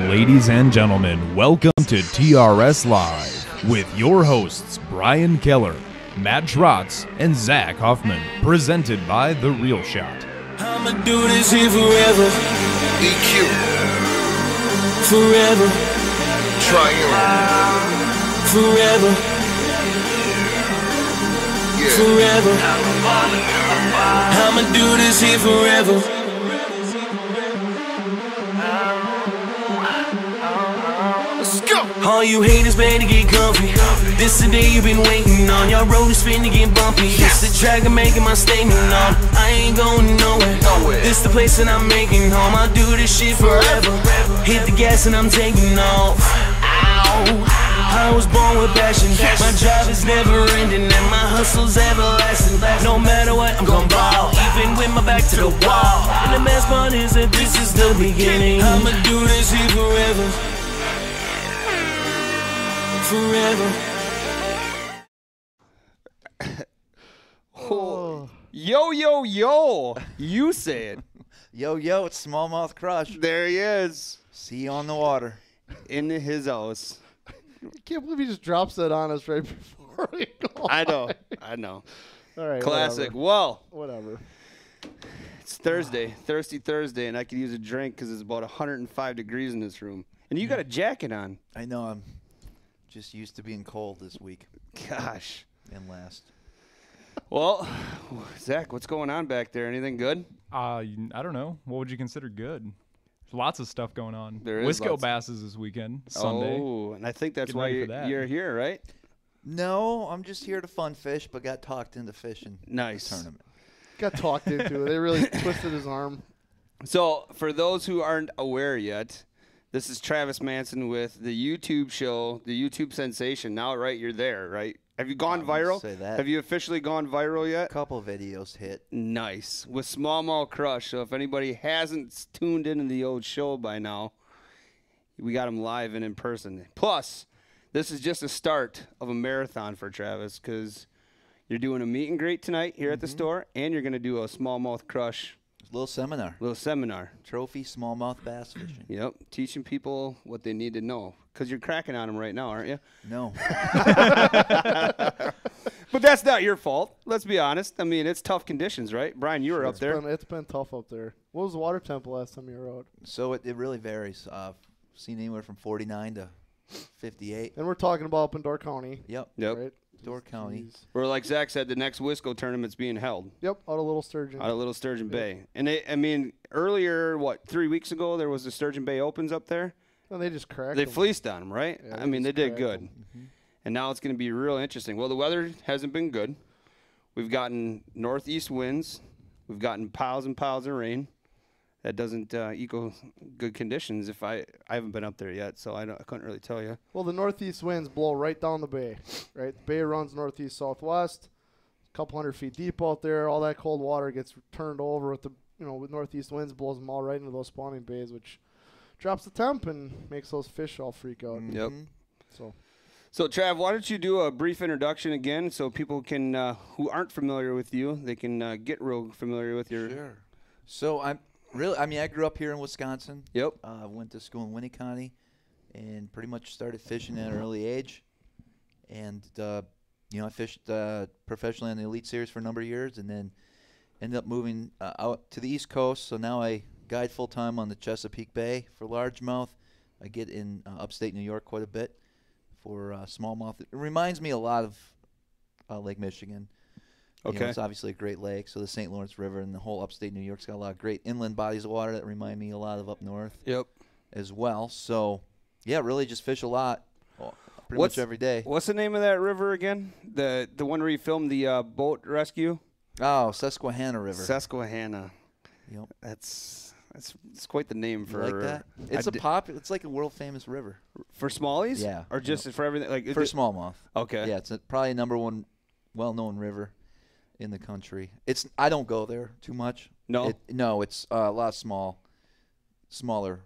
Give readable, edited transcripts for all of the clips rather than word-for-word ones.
Ladies and gentlemen, welcome to TRS Live with your hosts Brian Keller, Matt Trotz, and Zach Huffman, presented by The Real Shot. I'ma do this here forever. EQ. Forever. Triune. Forever. Yeah. Forever. I'ma do this here forever. Let's go. All you haters better get comfy. This the day you've been waiting on. Y'all road is finna get bumpy. This the track I'm making my statement on. I ain't going nowhere. This the place that I'm making home. I'll do this shit forever. Hit the gas and I'm taking off. Ow. I was born with passion. My job is never ending and my hustle's everlasting. No matter what, I'm gon' ball, even with my back to the wall. And the best part is that this is the beginning. I'ma do this here forever. Forever. Oh. Yo, yo, yo. You say it. Yo, yo, it's Smallmouth Crush. There he is. See you on the water. In his house. I can't believe he just drops that on us right before we go. I know. All right. Classic. Well, Whatever. it's Thursday, Thirsty Thursday, and I could use a drink because it's about 105 degrees in this room. And you got a jacket on. I know I'm just used to being cold this week Gosh. and last. Well, Zach, what's going on back there? Anything good? I don't know. What would you consider good? There's lots of stuff going on. There is Wisco lots. Bass is this weekend, Sunday. Oh, and I think that's Getting why ready for that. you're here, right? No, I'm just here to fun fish, but got talked into fishing Nice. the tournament. Got talked into it. They really twisted his arm. So, for those who aren't aware yet, this is Travis Manson with the YouTube show, the YouTube sensation. Now, right, you're there, right? Have you gone I wouldn't viral? say that. Have you officially gone viral yet? A couple videos hit. Nice. With Smallmouth Crush. So, if anybody hasn't tuned into the old show by now, we got them live and in person. Plus, this is just a start of a marathon for Travis because you're doing a meet and greet tonight here at the store, and you're going to do a Smallmouth Crush Little seminar. Trophy smallmouth bass fishing. Yep, teaching people what they need to know. Because you're cracking on them right now, aren't you? No. But that's not your fault. Let's be honest. I mean, it's tough conditions, right? Brian, you were up there. It's been tough up there. What was the water temp last time you were out? So it really varies. I've seen anywhere from 49 to 58. And we're talking about up in Door County. Yep. Right? Door County. Jeez. Or like Zach said, the next Wisco tournament's being held Yep, out of Little Sturgeon. out of Little Sturgeon Bay. And I mean, earlier, 3 weeks ago, there was the Sturgeon Bay Opens up there. And they just cracked They them. fleeced on them, right? Yeah, I mean, they just did cracked good. 'em. And now it's going to be real interesting. Well, the weather hasn't been good. We've gotten northeast winds. We've gotten piles and piles of rain. That doesn't equal good conditions. If I haven't been up there yet, so I couldn't really tell you. Well, the northeast winds blow right down the bay, right? The bay runs northeast southwest, a couple 100 feet deep out there. All that cold water gets turned over with the with northeast winds, blows them all right into those spawning bays, which drops the temp and makes those fish all freak out. Yep. So So, Trav, why don't you do a brief introduction again so people can, who aren't familiar with you, they can get real familiar with your. Sure. So I grew up here in Wisconsin. Yep. Went to school in Winneconne and pretty much started fishing at an early age. And, I fished professionally on the Elite Series for a number of years and then ended up moving out to the East Coast. So now I guide full-time on the Chesapeake Bay for largemouth. I get in upstate New York quite a bit for smallmouth. It reminds me a lot of Lake Michigan. Okay. It's obviously a great lake, so the St. Lawrence River and the whole upstate New York's got a lot of great inland bodies of water that remind me a lot of up north Yep. as well. So, yeah, really just fish a lot pretty much every day. What's the name of that river again? The one where you filmed the boat rescue? Oh, Susquehanna River. Susquehanna. Yep. It's quite the name You for like that? It's it's like a world famous river for smallies. Yeah. Or just for everything like for smallmouth. Okay. Yeah, it's probably number one well-known river in the country. I don't go there too much. No. It's a lot of smaller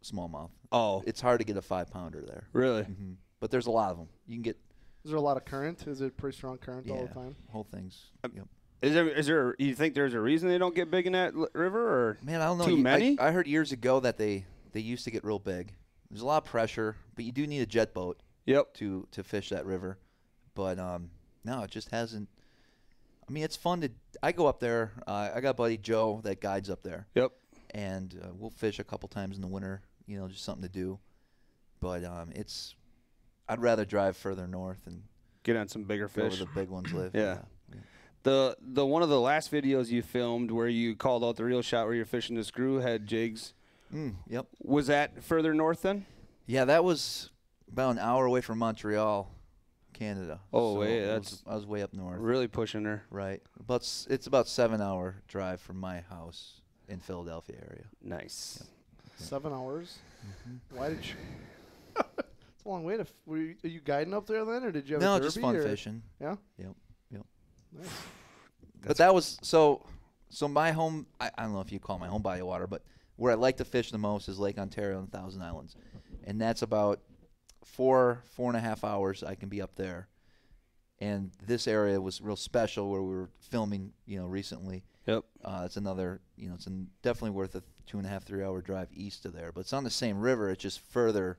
smallmouth. Oh. It's hard to get a 5-pounder there. Really? Mm-hmm. But there's a lot of them. You can get. is there a lot of current? Is it pretty strong current all the time? Whole things. Yep. Is there? You think there's a reason they don't get big in that river, or Man, I don't know. too many? I heard years ago that they used to get real big. There's a lot of pressure, but you do need a jet boat Yep. to fish that river. But no, it just hasn't. I mean, it's fun to. I go up there. I got a buddy Joe that guides up there. Yep. And we'll fish a couple times in the winter. You know, just something to do. But I'd rather drive further north and Get on some bigger go where fish. the big ones live. Yeah. The one of the last videos you filmed where you called out the reel shot where you're fishing the screwhead jigs. Yep. Was that further north then? Yeah, that was about an hour away from Montreal, Canada. Oh, So wait, I was way up north. Really pushing her. Right. It's about 7-hour drive from my house in Philadelphia area. Nice. 7 hours. Why did you? It's a long way to. Are you guiding up there then, or did you have No, a just derby, fun or? fishing. Yeah. Yep. Nice. But that was so my home. I don't know if you call my home body of water, but where I like to fish the most is Lake Ontario and Thousand Islands, and that's about 4.5 hours I can be up there. And this area was real special where we were filming, recently. Yep. It's another, it's definitely worth a 2.5, 3 hour drive east of there. But it's on the same river. It's just further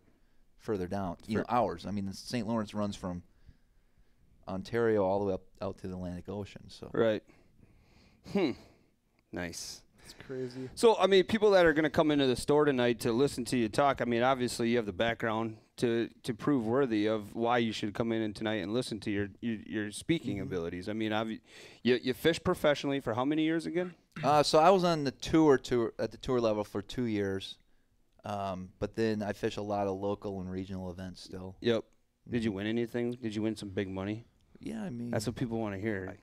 down. Hours. I mean, the St. Lawrence runs from Ontario all the way up out to the Atlantic Ocean. So. Right. Nice. It's crazy. So, I mean, people that are going to come into the store tonight to listen to you talk, I mean, obviously you have the background to prove worthy of why you should come in tonight and listen to your speaking abilities. I mean, you fish professionally for how many years again? So I was on the tour at the tour level for 2 years, but then I fish a lot of local and regional events still. Yep. Did you win anything? Did you win some big money? Yeah, I mean That's what people want to hear.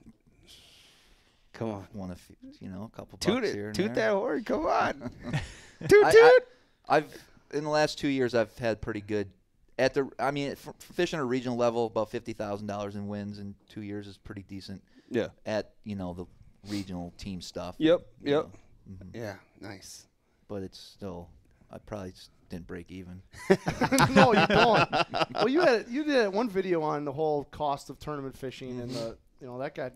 Come on. won a couple bucks here and Toot there. that horn. Come on. Toot. I've in the last 2 years I've had pretty good for fishing at a regional level, about $50,000 in wins in 2 years is pretty decent. Yeah. At the regional team stuff. Yep. you Yep. know. Yeah. Nice. But it's still I probably didn't break even. No, you don't. Well, you did one video on the whole cost of tournament fishing, and that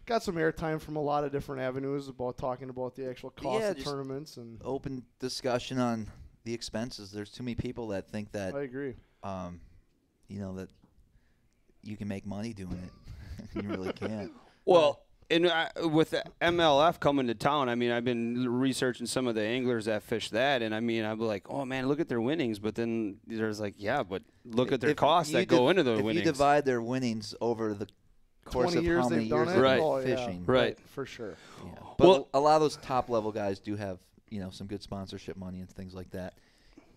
got some airtime from a lot of different avenues about talking about the actual cost of just tournaments and open discussion on the expenses. There's too many people that think that I agree. That you can make money doing it. You really can't. Well, and with the MLF coming to town, I mean, I've been researching some of the anglers that fish that, and I mean, I'm like, oh man, look at their winnings. But then there's like, yeah, but look at their costs that go into their winnings. If you divide their winnings over the course 20 of years how many they've done years it. they've Oh, been yeah. fishing, Right. For sure. Yeah. But Well- a lot of those top level guys do have some good sponsorship money and things like that,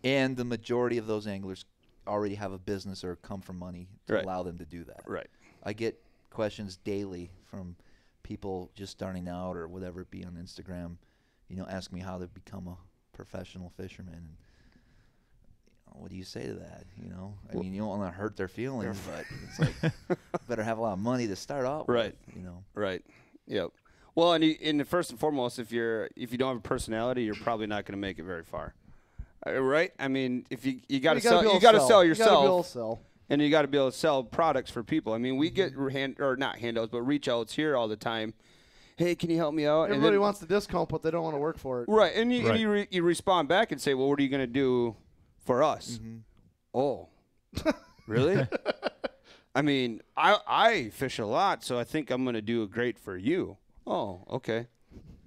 and the majority of those anglers already have a business or come from money to Right. allow them to do that. Right. I get questions daily from people just starting out or whatever it be on Instagram, ask me how to become a professional fisherman. And, what do you say to that? I mean, you don't want to hurt their feelings, but it's like better have a lot of money to start off Right. with. Right. Yep. Well, and first and foremost, if you don't have a personality, you're probably not going to make it very far. Right? I mean, if you got to sell, you got to sell You gotta be able yourself, to sell. and you got to be able to sell products for people. I mean, we get not handouts, but reach outs here all the time. Hey, can you help me out? Everybody wants the discount, but they don't want to work for it. Right, and you respond back and say, well, what are you going to do for us? Oh, really? I mean, I fish a lot, so I think I'm going to do great for you. Oh, okay.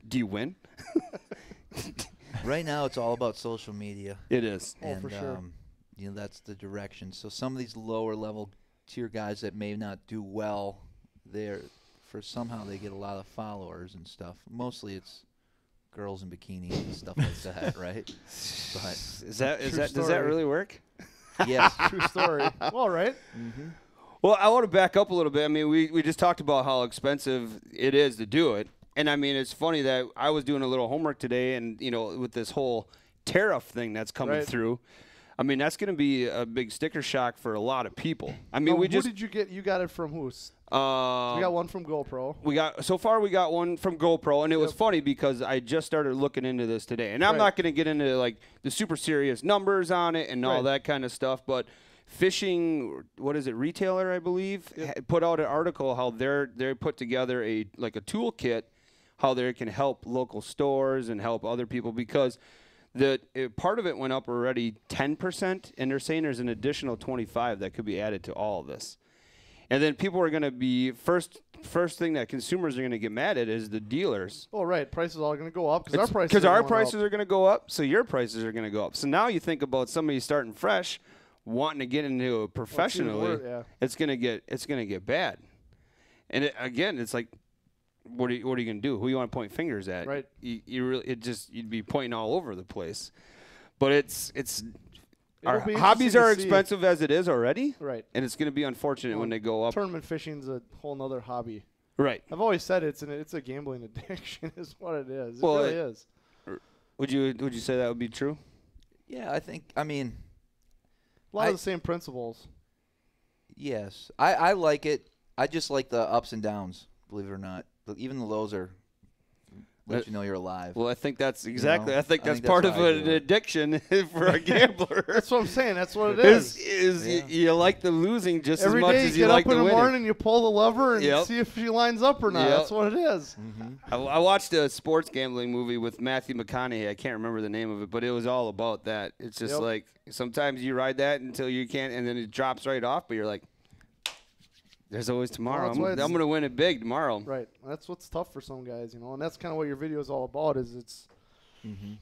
Do you win? Right now, it's all about social media. It is. And, for sure. That's the direction. So some of these lower level tier guys that may not do well, somehow they get a lot of followers and stuff. Mostly it's girls in bikinis and stuff like that, right? But Does that really work? yeah, True story. Well, right. Well, I want to back up a little bit. I mean, we just talked about how expensive it is to do it. And, I mean, it's funny that I was doing a little homework today and, with this whole tariff thing that's coming through, I mean, that's going to be a big sticker shock for a lot of people. I mean, Who did you get? You got it from who? We got one from GoPro. We got one from GoPro, and it was funny because I just started looking into this today. And I'm not going to get into, like, the super serious numbers on it and all that kind of stuff, but Fishing, what is it, Retailer, I believe, put out an article how they put together a toolkit, how they can help local stores and help other people, because Part of it went up already 10%, and they're saying there's an additional 25 that could be added to all of this. And then people are going to be first thing that consumers are going to get mad at is the dealers. Oh, right. Prices are all going to go up because our prices are going to go up, so your prices are going to go up. So now you think about somebody starting fresh, wanting to get into it professionally. It's going to get bad. And again, it's like, what are you going to do? Who you want to point fingers at? Right. You'd be pointing all over the place. But our be hobbies interesting are to see. expensive as it is already. Right. And it's going to be unfortunate when they go up. Tournament fishing's a whole nother hobby. Right. I've always said it's a gambling addiction is what it is. It Well, really is. Would you say that would be true? Yeah, I mean, A lot of the same principles. yes. I like it. I just like the ups and downs, believe it or not. But even the lows are let you know you're alive. Well, I think that's exactly. know, I think I that's think part that's of why I an do it. addiction for a gambler. That's what I'm saying. That's what it is. You like the losing just Every as much day as you you get like up the in the winning. morning and you pull the lever and Yep. see if she lines up or not. Yep. That's what it is. I watched a sports gambling movie with Matthew McConaughey. I can't remember the name of it, but it was all about that. It's just Yep. like sometimes you ride that until you can't, and then it drops right off. But you're like, there's always tomorrow. that's why I'm going to win it big tomorrow. Right. That's what's tough for some guys, and that's kind of what your video is all about. Is it's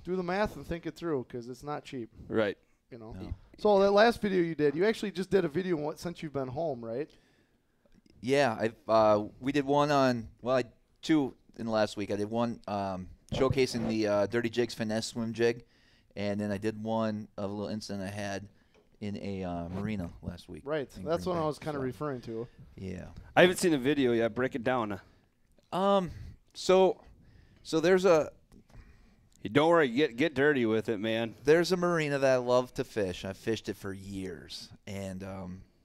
do the math and think it through because it's not cheap. Right. No. So that last video you did, you actually just did a video since you've been home, right? Yeah, we did one on two in the last week. I did one showcasing the Dirty Jigs finesse swim jig, and then I did one of a little incident I had in a marina last week. Right. in That's Green what I Bay. was kind of referring to. Yeah. I haven't seen the video yet. Break it down. So there's a Don't worry. Get dirty with it, man. There's a marina that I love to fish. I've fished it for years. And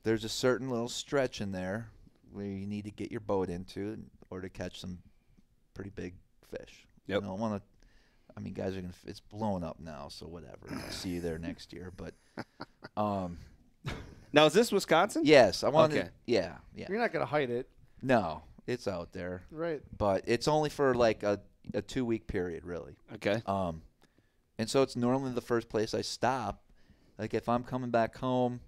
there's a certain little stretch in there where you need to get your boat into in order to catch some pretty big fish. Yep. You know, guys are going to – it's blowing up now, so whatever. I'll see you there next year. But Now, is this Wisconsin? yes, I wanted Okay. Yeah. You're not going to hide it. No, it's out there. Right. But it's only for like a 2-week period, really. Okay. And so it's normally the first place I stop. Like if I'm coming back home,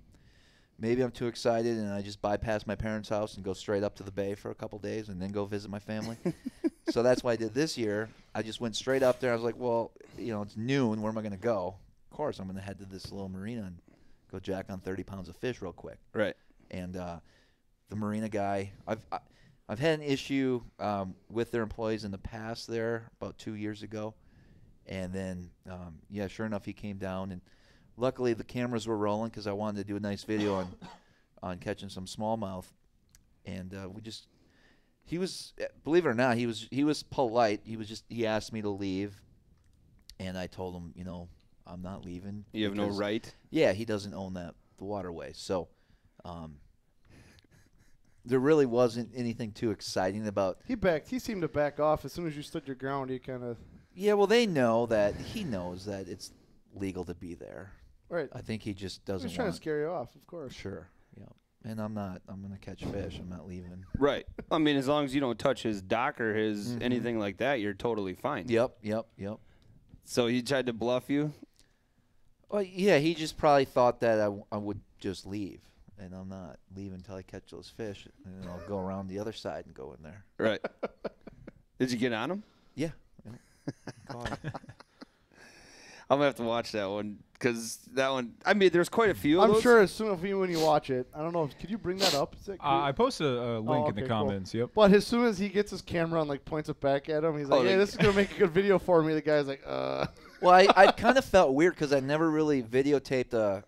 maybe I'm too excited and I just bypass my parents' house and go straight up to the bay for a couple days and then go visit my family. So that's what I did this year. I just went straight up there. I was like, well, it's noon. Where am I going to go? Of course, I'm going to head to this little marina and go jack on 30 pounds of fish real quick. Right. And the marina guy, I've had an issue with their employees in the past there about 2 years ago. And then, sure enough, he came down. And luckily the cameras were rolling because I wanted to do a nice video on catching some smallmouth. And he was, believe it or not, he was polite. He asked me to leave. And I told him, I'm not leaving. You have no right? Yeah, he doesn't own the waterway. So there really wasn't anything too exciting about. He seemed to back off as soon as you stood your ground. He kind of. Yeah, well, he knows that it's legal to be there. Right. I think he just doesn't He's trying want. to scare you off, of course. Sure. Yeah. And I'm not. I'm gonna catch fish. I'm not leaving. Right. I mean, as long as you don't touch his dock or his anything like that, you're totally fine. Yep. So he tried to bluff you? Well, yeah. He just probably thought that I would just leave, and I'm not leaving until I catch those fish, and then I'll go around the other side and go in there. Right. Did you get on him? Yeah. Caught him. I'm going to have to watch that one because that one, I mean, there's quite a few of I'm those. sure as soon as when you watch it, I don't know. Could you bring that up? I posted a link in okay, the cool. comments. Yep. But as soon as he gets his camera and points it back at him, he's like, "Hey, this is gonna make a good video for me." The guy's like, Well, I kind of felt weird because I never really videotaped a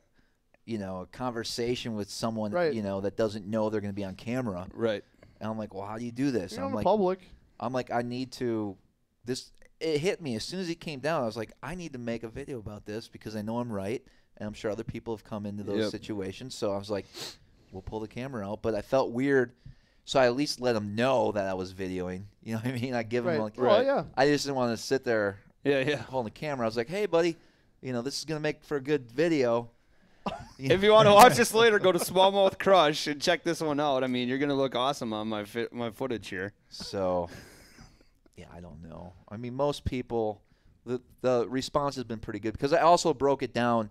conversation with someone, Right. that doesn't know they're going to be on camera. Right. And I'm like, well, how do you do this? You're I'm in like, public. I need to. It hit me as soon as he came down. I was like, I need to make a video about this because I know I'm right, and I'm sure other people have come into those situations. So I was like, we'll pull the camera out. But I felt weird, so I at least let him know that I was videoing. You know what I mean? I give him Right. like, Well, yeah. I just didn't want to sit there, Yeah. holding the camera. I was like, hey, buddy, this is gonna make for a good video. If you want to watch this later, go to Smallmouth Crush and check this one out. I mean, you're going to look awesome on my footage here. So, yeah, I don't know. I mean, most people the response has been pretty good because I also broke it down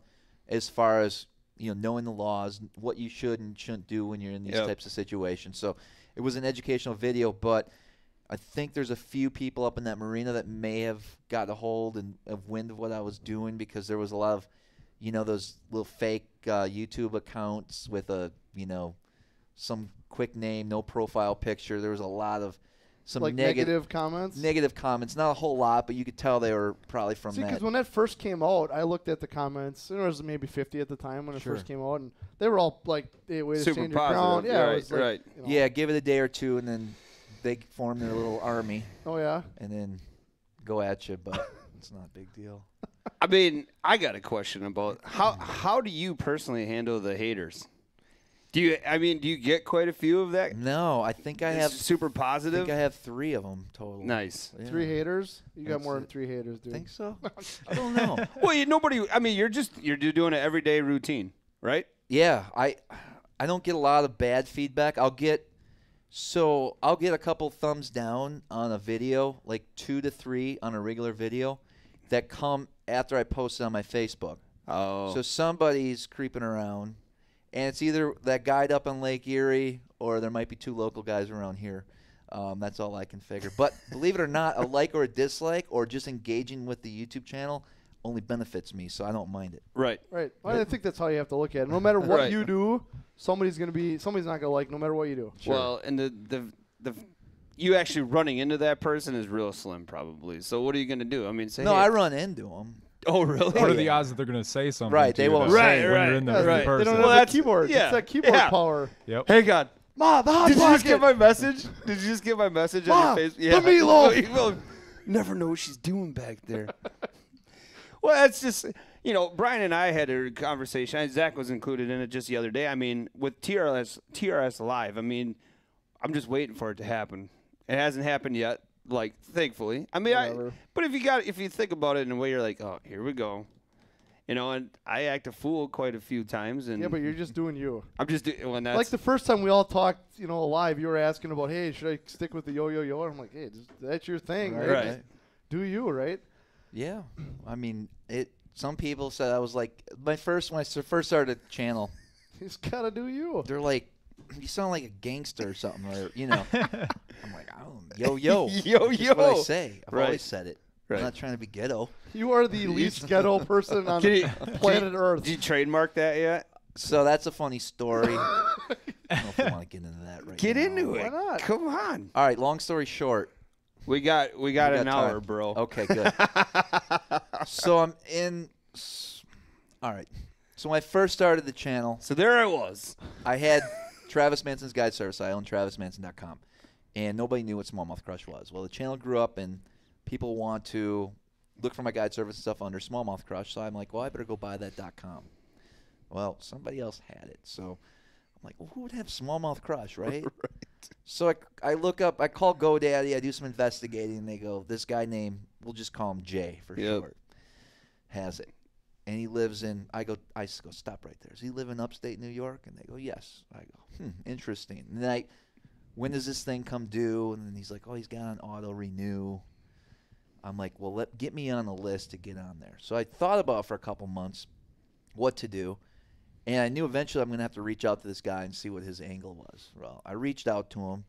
as far as knowing the laws, what you should and shouldn't do when you're in these types of situations. So it was an educational video, but I think there's a few people up in that marina that may have got a hold of wind of what I was doing because there was a lot of, those little fake YouTube accounts with some quick name, no profile picture. There was a lot of some negative comments. Negative comments, not a whole lot, but you could tell they were probably from that. Because when that first came out, I looked at the comments. There was maybe 50 at the time when it first came out, and they were all like, "Hey, way to super stand your positive." ground." Yeah, right, it was like, right. Yeah, give it a day or two, and then they form their little army. Oh yeah. And then go at you, but it's not a big deal. I mean, I got a question about how do you personally handle the haters? Do you get quite a few of that? No, I think I have super positive. I think I have 3 of them total. Nice. Yeah. 3 haters? You got That's more it. than 3 haters, dude. Think so? I don't know. Well, you're doing an everyday routine, right? Yeah, I don't get a lot of bad feedback. I'll get a couple thumbs down on a video, like 2 to 3 on a regular video that come after I post it on my Facebook. Oh. So somebody's creeping around, and it's either that guide up on Lake Erie or there might be 2 local guys around here. That's all I can figure. But believe it or not, a like or a dislike or just engaging with the YouTube channel only benefits me, so I don't mind it. Right. Right. Well, I think that's how you have to look at it. No matter what Right. you do, somebody's not gonna like no matter what you do. Sure. Well, and the you actually running into that person is real slim, probably. So what are you gonna do? I mean, say No, hey. I run into them. Oh, really? What are the odds that they're going to say something? Right, to they you won't though, say when you're in the right. person. They don't Well, have that's- the keyboard. yeah. It's that keyboard Yeah. power. Yep. Hey, God. Ma, the hot Did you just pocket. get my message? Did you just get my message Ma, on your face? the meatloaf. Well, never know what she's doing back there. Well, that's just, Brian and I had a conversation. Zach was included in it just the other day. I mean, with TRS Live, I mean, I'm just waiting for it to happen. It hasn't happened yet, thankfully. I mean, Whatever. but if you think about it in a way, you're like, oh, here we go. And I act a fool quite a few times. And Yeah, but you're just doing you. I'm just doing that. Like the first time we all talked, live, you were asking about, hey, should I stick with the yo-yo-yo? I'm like, hey, that's your thing, right? Right. Just do you, right? Yeah, I mean, some people said I was like when I first started the channel. You just gotta do you. They're like, you sound like a gangster or something, or I'm like, I don't know, yo. That's what I say. I've Right. always said it. Right. I'm not trying to be ghetto. You are the least ghetto person on planet Earth. Did you trademark that yet? So that's a funny story. I don't know if I want to get into that right Get now. into it. Why not? Come on. All right, long story short. We got got an hour, time. bro. Okay, good. So I'm in. All right. So when I first started the channel, So there I was. I had Travis Manson's guide service. I own TravisManson.com. And nobody knew what Smallmouth Crush was. Well, the channel grew up, and people want to look for my guide service and stuff under Smallmouth Crush. So I'm like, well, I better go buy that .com. Well, somebody else had it. So I'm like, well, who would have Smallmouth Crush, right? So I look up, I call GoDaddy, I do some investigating, and they go, this guy named, we'll just call him Jay for short, has it. And he lives in, I go, stop right there. Does he live in upstate New York? And they go, yes. I go, interesting. And then when does this thing come due? And then he's like, oh, he's got an auto renew. I'm like, well, get me on the list to get on there. So I thought about for a couple months what to do. And I knew eventually I'm going to have to reach out to this guy and see what his angle was. Well, I reached out to him,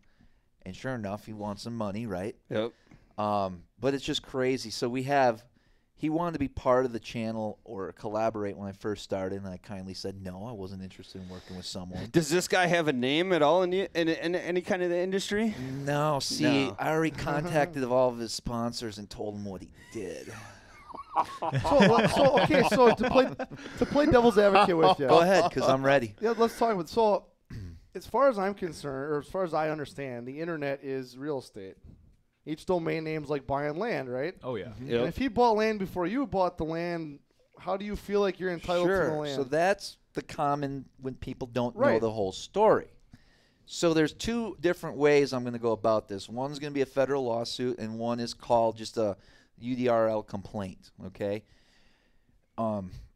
and sure enough, he wants some money, right? Yep. But it's just crazy. So he wanted to be part of the channel or collaborate when I first started, and I kindly said no, I wasn't interested in working with someone. Does this guy have a name at all in any kind of the industry? No, see, No. I already contacted all of his sponsors and told him what he did. So to play devil's advocate with you. Go ahead, because I'm ready. Yeah, let's talk about. So, as far as I'm concerned, or as far as I understand, the internet is real estate. Each domain name's like buying land, right? Oh, yeah. And Yep. if he bought land before you bought the land, how do you feel like you're entitled to the Sure. land? So that's the common when people don't know Right. the whole story. So there's 2 different ways I'm going to go about this. One's going to be a federal lawsuit, and one is called just a UDRL complaint. Okay.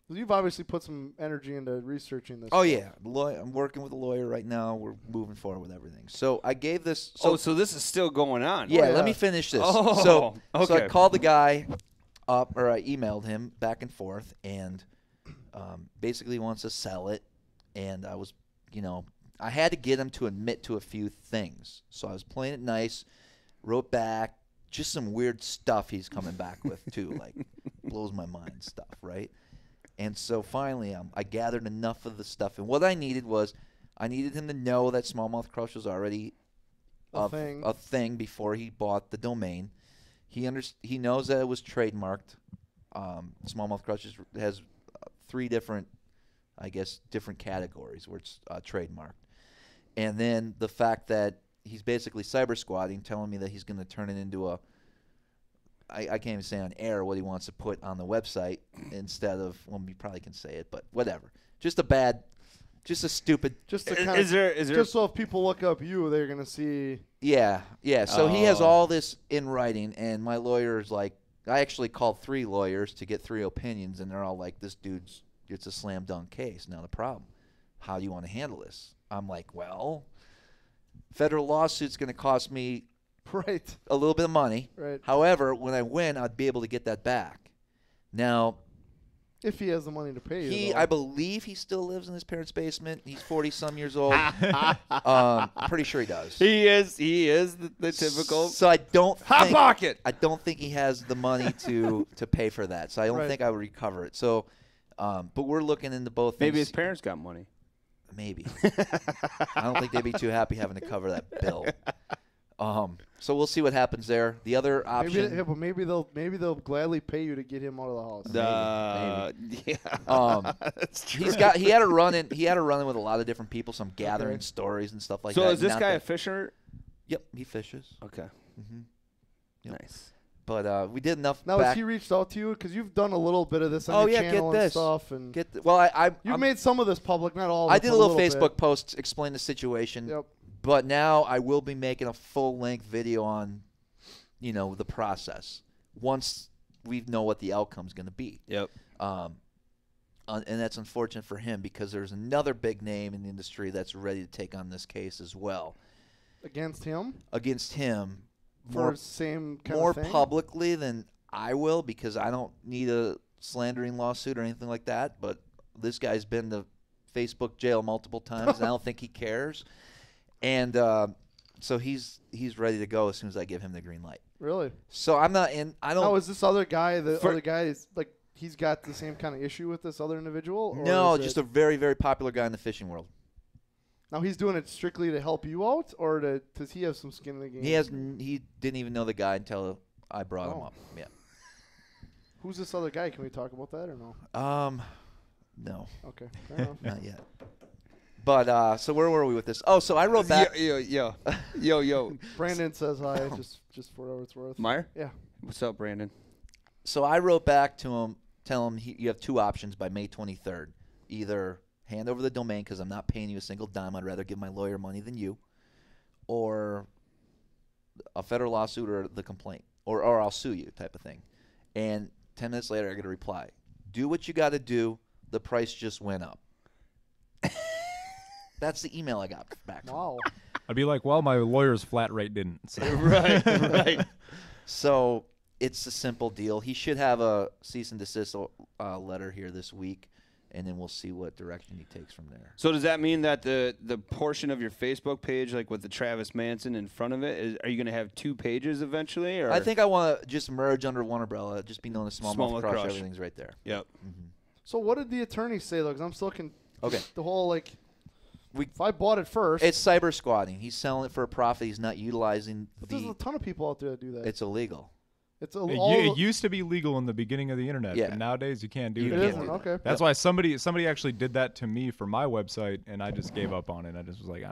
You've obviously put some energy into researching this. Oh yeah, I'm working with a lawyer right now. We're moving forward with everything. So I gave this. So this is still going on. Yeah, yeah. let me finish this. Oh, So I okay. called the guy. I emailed him back and forth, and basically wants to sell it. And I was, I had to get him to admit to a few things. So I was playing it nice, wrote back, just some weird stuff he's coming back with too, like blows my mind stuff, right? And so finally, I gathered enough of the stuff, and what I needed him to know that Smallmouth Crush was already a thing before he bought the domain. He knows that it was trademarked. Smallmouth Crush has 3 different, I guess, different categories where it's trademarked. And then the fact that he's basically cyber squatting, telling me that he's going to turn it into I can't even say on air what he wants to put on the website instead of, well, we probably can say it, but whatever. Just a stupid. Just to kind just so if people look up you, they're going to see. Yeah. So he has all this in writing, and my lawyer is like, I actually called 3 lawyers to get 3 opinions, and they're all like, it's a slam dunk case. Now the problem, how do you want to handle this? I'm like, well, federal lawsuit's going to cost me a little bit of money. Right. However, when I win, I'd be able to get that back. Now, if he has the money to pay you, I believe he still lives in his parents' basement. He's 40-some years old. I'm pretty sure he does. He is the typical. So I don't hot pocket. I don't think he has the money to pay for that. So I don't think I would recover it. So, but we're looking into both. Maybe things. his parents got money. Maybe. I don't think they'd be too happy having to cover that bill. So we'll see what happens there. The other option, maybe they'll gladly pay you to get him out of the house. Yeah, that's true. He had a run in with a lot of different people. So I'm gathering stories and stuff like that. So is this guy a fisher? Yep, he fishes. Okay. Mm-hmm. Yep. Nice. But we did enough. Now, has he reached out to you? Because you've done a little bit of this on your channel and stuff. And you've made some of this public, not all of it. I did a little Facebook post explain the situation. Yep. But now I will be making a full-length video on, the process once we know what the outcome's going to be. Yep. And that's unfortunate for him because there's another big name in the industry that's ready to take on this case as well. Against him? Against him. For same kind more of thing? publicly than I will because I don't need a slandering lawsuit or anything like that. But this guy's been to Facebook jail multiple times, and I don't think he cares. And so he's ready to go as soon as I give him the green light. Really? So I'm not in. I don't. Oh, is this other guy? Other guy is like he's got the same kind of issue with this other individual? Or no, just a very, very popular guy in the fishing world. Now he's doing it strictly to help you out, or does he have some skin in the game? He didn't even know the guy until I brought him up. Yeah. Who's this other guy? Can we talk about that or no? No. Okay. Fair enough. Not yet. But so where were we with this? Oh, so I wrote back. Yo. Brandon says hi, just for whatever it's worth. Meyer? Yeah. What's up, Brandon? So I wrote back to him, tell him you have 2 options by May 23rd. Either hand over the domain because I'm not paying you a single dime. I'd rather give my lawyer money than you, or a federal lawsuit or the complaint, or I'll sue you type of thing. And 10 minutes later, I get a reply. Do what you got to do. The price just went up. That's the email I got back. Wow. I'd be like, well, my lawyer's flat rate didn't. So. Right. So it's a simple deal. He should have a cease and desist letter here this week, and then we'll see what direction he takes from there. So does that mean that the portion of your Facebook page, like with the Travis Manson in front of it, are you going to have 2 pages eventually? Or? I think I want to just merge under one umbrella, just be known as Smallmouth Crush. Everything's right there. Yep. Mm-hmm. So what did the attorney say, though? Because I'm still okay. The whole, if I bought it first. It's cyber squatting. He's selling it for a profit. He's not utilizing There's a ton of people out there that do that. It's illegal. It used to be legal in the beginning of the internet, but nowadays you can't do it. It isn't? Okay. That's why somebody actually did that to me for my website, and I just gave up on it. I just was like,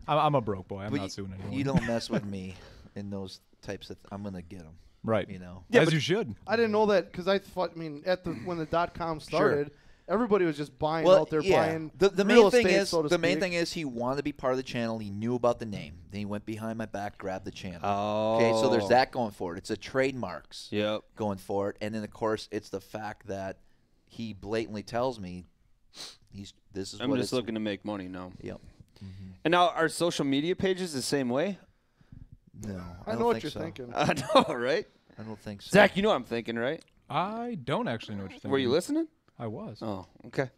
I'm a broke boy. I'm not suing anyone. You don't mess with me in those types of I'm going to get them. Right. Yeah, as you should. I didn't know that because I thought, when the .com started, everybody was just buying out there, buying the real main thing estate, is so to speak. main thing is he wanted to be part of the channel. He knew about the name. Then he went behind my back, grabbed the channel. Oh. Okay, so there's that going for it. It's a trademarks. Yep. Going for it, and then of course it's the fact that he blatantly tells me I'm just looking to make money now. Yep. Mm-hmm. And now are social media pages the same way? No, I know what you're thinking. I know, right? I don't think so. Zach, you know what I'm thinking, right? I don't actually know what you're thinking. Were you listening? I was. Oh, okay.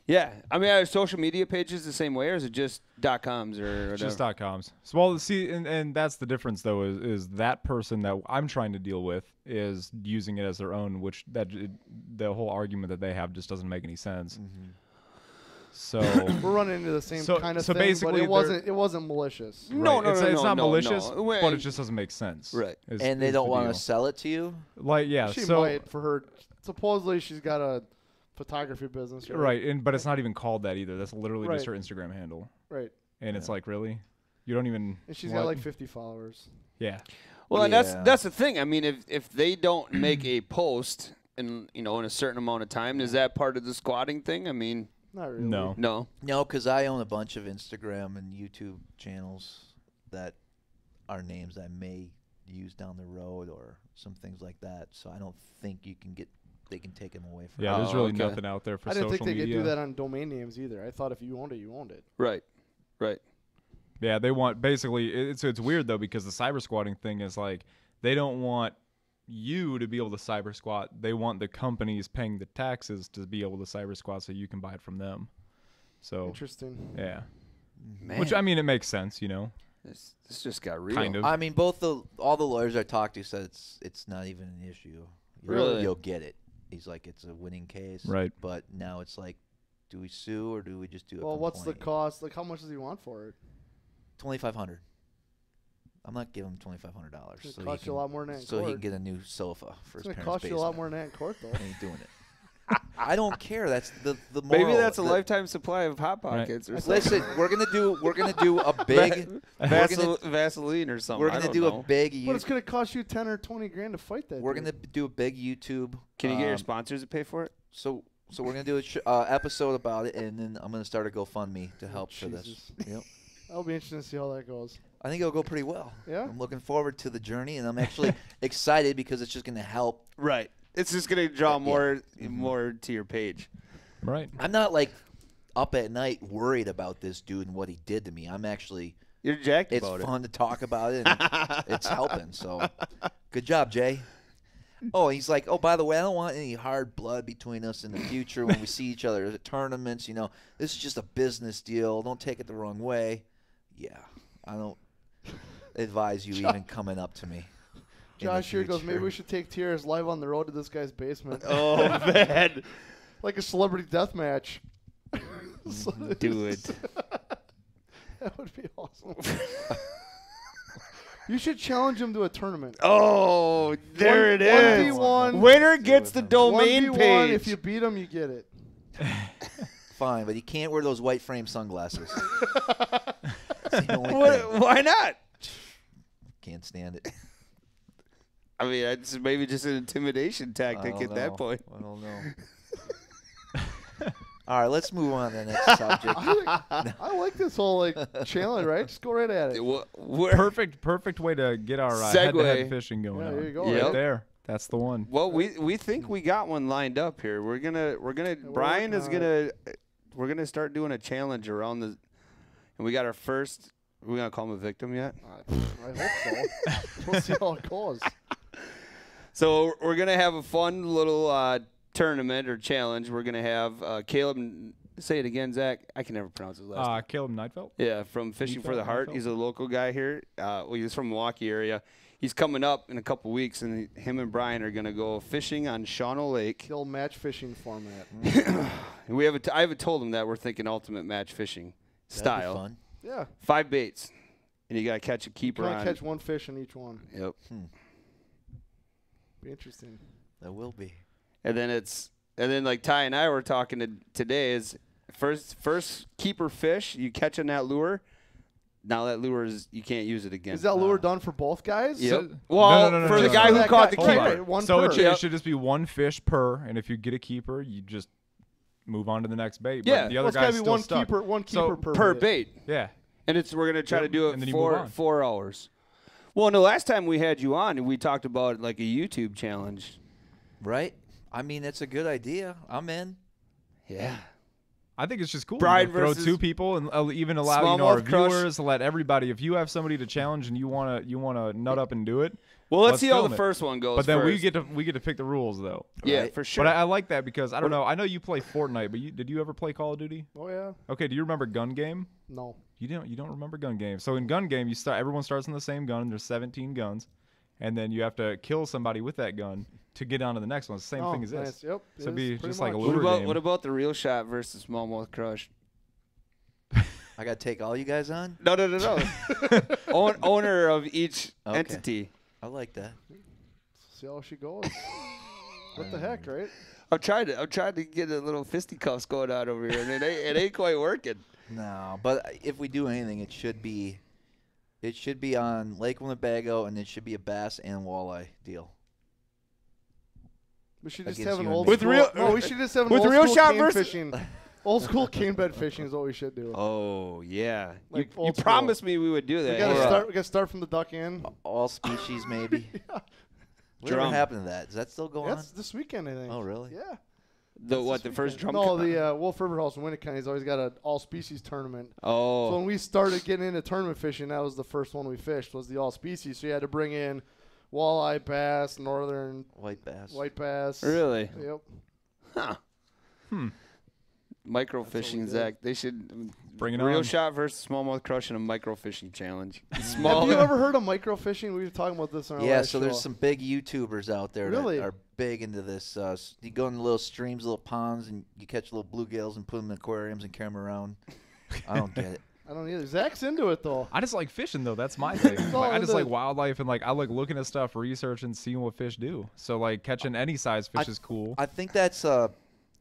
Yeah, I mean, are social media pages the same way, or is it just .coms or whatever? Just .coms. So, well, see, and that's the difference, though, is that person that I'm trying to deal with is using it as their own, which the whole argument that they have just doesn't make any sense. Mm-hmm. So We're running into the same kind of so thing, but basically it wasn't malicious. No, right. It's not malicious, no. but it just doesn't make sense. Right. And they don't want to sell it to you? Like, yeah. She so, might for her. Supposedly, she's got a photography business. Right, but it's not even called that either. That's literally Right. just her Instagram handle. Right. And it's like, really? You don't even... And she's got like 50 followers. Yeah. Well, and that's the thing. I mean, if they don't make a post in in a certain amount of time, is that part of the squatting thing? I mean, Not really. No. No, because I own a bunch of Instagram and YouTube channels that are names I may use down the road or some things like that. So I don't think they can take them away from Yeah, me. there's really nothing out there for I social didn't think they media. could do that on domain names either. I thought if you owned it, you owned it. Right. Yeah, they want basically it's weird though because the cyber squatting thing is like they don't want you to be able to cyber squat. They want the companies paying the taxes to be able to cyber squat so you can buy it from them. So Interesting. yeah. Man, Which I mean it makes sense, this just got real. Kind of. I mean, all the lawyers I talked to said it's not even an issue. Really? You'll get it. He's like, it's a winning case. Right. But now it's like, do we sue or do we just do a Well, what's the complaint? cost? Like, how much does he want for it? $2,500. I'm not giving him $2,500. It's gonna cost you a lot more than that in So he court. can get a new sofa for It's his gonna parents' cost you a lot basement. more than that in court, though. I ain't doing it. I don't care. That's the moral. Maybe that's a the- lifetime supply of Hot Pockets or something. Listen, we're gonna do a big Vaseline or something. we're I gonna don't do know. a big But it's gonna cost you 10 or 20 grand to fight that. we're dude. gonna do a big YouTube. Can you get your sponsors to pay for it? So we're gonna do a episode about it, and then I'm gonna start a GoFundMe to help for this. Jesus. Yep. That'll be interesting to see how that goes. I think it'll go pretty well. Yeah? I'm looking forward to the journey, and I'm actually excited because it's just gonna help. Right. It's just gonna draw more Mm-hmm. to your page. Right. I'm not like up at night worried about this dude and what he did to me. I'm actually. You're jacked It's about fun to talk about it, and it's helping. So, good job, Jay. Oh, he's like, oh, by the way, I don't want any hard blood between us in the future when we see each other at tournaments. This is just a business deal. Don't take it the wrong way. Yeah, I don't advise you even coming up to me. in the Josh here goes, future. maybe we should take TRS live on the road to this guy's basement. Oh man, Like a celebrity death match. do it. That would be awesome. You should challenge him to a tournament. Oh, there it is. 1v1. Winner gets the domain 1v1, page. if you beat him, you get it. Fine, but he can't wear those white frame sunglasses. That's the only thing. Why not? Can't stand it. I mean, it's maybe just an intimidation tactic at that point. I don't know. All right, let's move on to the next subject. I like this whole challenge, right? Just go right at it. Perfect way to get our Segue. head-to-head fishing going Yeah, on. there you go. Yep. Right there. That's the one. Well, we think we got one lined up here. We're gonna Brian is working we're gonna start doing a challenge around the, and we got our first. We're gonna call him a victim yet. I hope so. We'll see how it goes. So we're gonna have a fun little tournament or challenge. We're gonna have Caleb. Say it again, Zach. I can never pronounce his last name. Caleb Neifeld. Yeah, from Fishing for the Heart. Neifeld. He's a local guy here. He's from Milwaukee area. He's coming up in a couple weeks, and him and Brian are gonna go fishing on Shawano Lake. The old match fishing format. I haven't told him that we're thinking ultimate match fishing That'd be style. fun. Yeah. 5 baits, and you gotta catch a keeper Can I on. catch one fish in each one? Yep. Be interesting. That will be. And then like Ty and I were talking today is first keeper fish you catch on that lure. Now that lure you can't use it again. Is that lure done for both guys? Yep. So- Well, No, for the no, guy no. who That caught the guy- keeper. right, one So per. it should just be one fish per, and if you get a keeper, you just move on to the next bait. But Yeah. the Well, other it's gotta guy's be still one stuck. keeper. One So keeper Per bait. bait. Yeah. And we're gonna try to do And it then you move for on. 4 hours. Well, no, last time we had you on, we talked about like a YouTube challenge. Right? I mean, it's a good idea. I'm in. Yeah. I think it's just cool. Brian throw versus two people and even allow our Smallmouth Crush. viewers to let everybody. If you have somebody to challenge and you wanna nut up and do it, Well, let's see how film the it. first one goes. But then first. we get to pick the rules though. Yeah, Right. for sure. But I like that because I don't know. I know you play Fortnite, but did you ever play Call of Duty? Oh yeah. Okay, do you remember Gun Game? No. You don't remember Gun Game. So in Gun Game, everyone starts in the same gun. There's 17 guns, and then you have to kill somebody with that gun to get on to the next one. It's the same thing as this. Nice. Yep. So it it'd be is, just pretty like a much. lure game. What about the real shot versus Smallmouth Crush? I got to take all you guys on? No. Owner of each Okay. entity. I like that. See how she goes. What the heck, right? I'm trying to get a little fisticuffs going on over here, and it ain't quite working. No, but if we do anything, it should be on Lake Winnebago, and it should be a bass and walleye deal. We should just Against have an you and old me. With school, real- no, we should just have an with old real school shot cane versus- fishing. Old school cane bed fishing is what we should do. Oh yeah, Like you old school. promised me we would do We that. gotta Yeah. start. We gotta start from the duck in. All species, maybe. Drum. Whatever happened to that? Is that still going That's on? this weekend, I think. Oh, really? Yeah. The first drum? No, the Wolf River House in Winnicott has always got an all species tournament. So Oh, when we started getting into tournament fishing, that was the first one we fished was the all species. So you had to bring in walleye, bass, northern White bass. white bass. really? Yep. Huh. Microfishing, Zach. They should Bring it real on. shot versus smallmouth crush and a microfishing challenge. Have Small. you ever heard of microfishing? We were talking about this on our Yeah, last so there's show. some big YouTubers out there Really? that are big into this. You go into little streams, little ponds, and you catch little bluegills and put them in aquariums and carry them around. I don't get it. I don't either. Zach's into it though. I just like fishing though. That's my thing. all Like, I just in like the- wildlife and like I like looking at stuff, researching, seeing what fish do. So like catching any size fish is cool. I think that's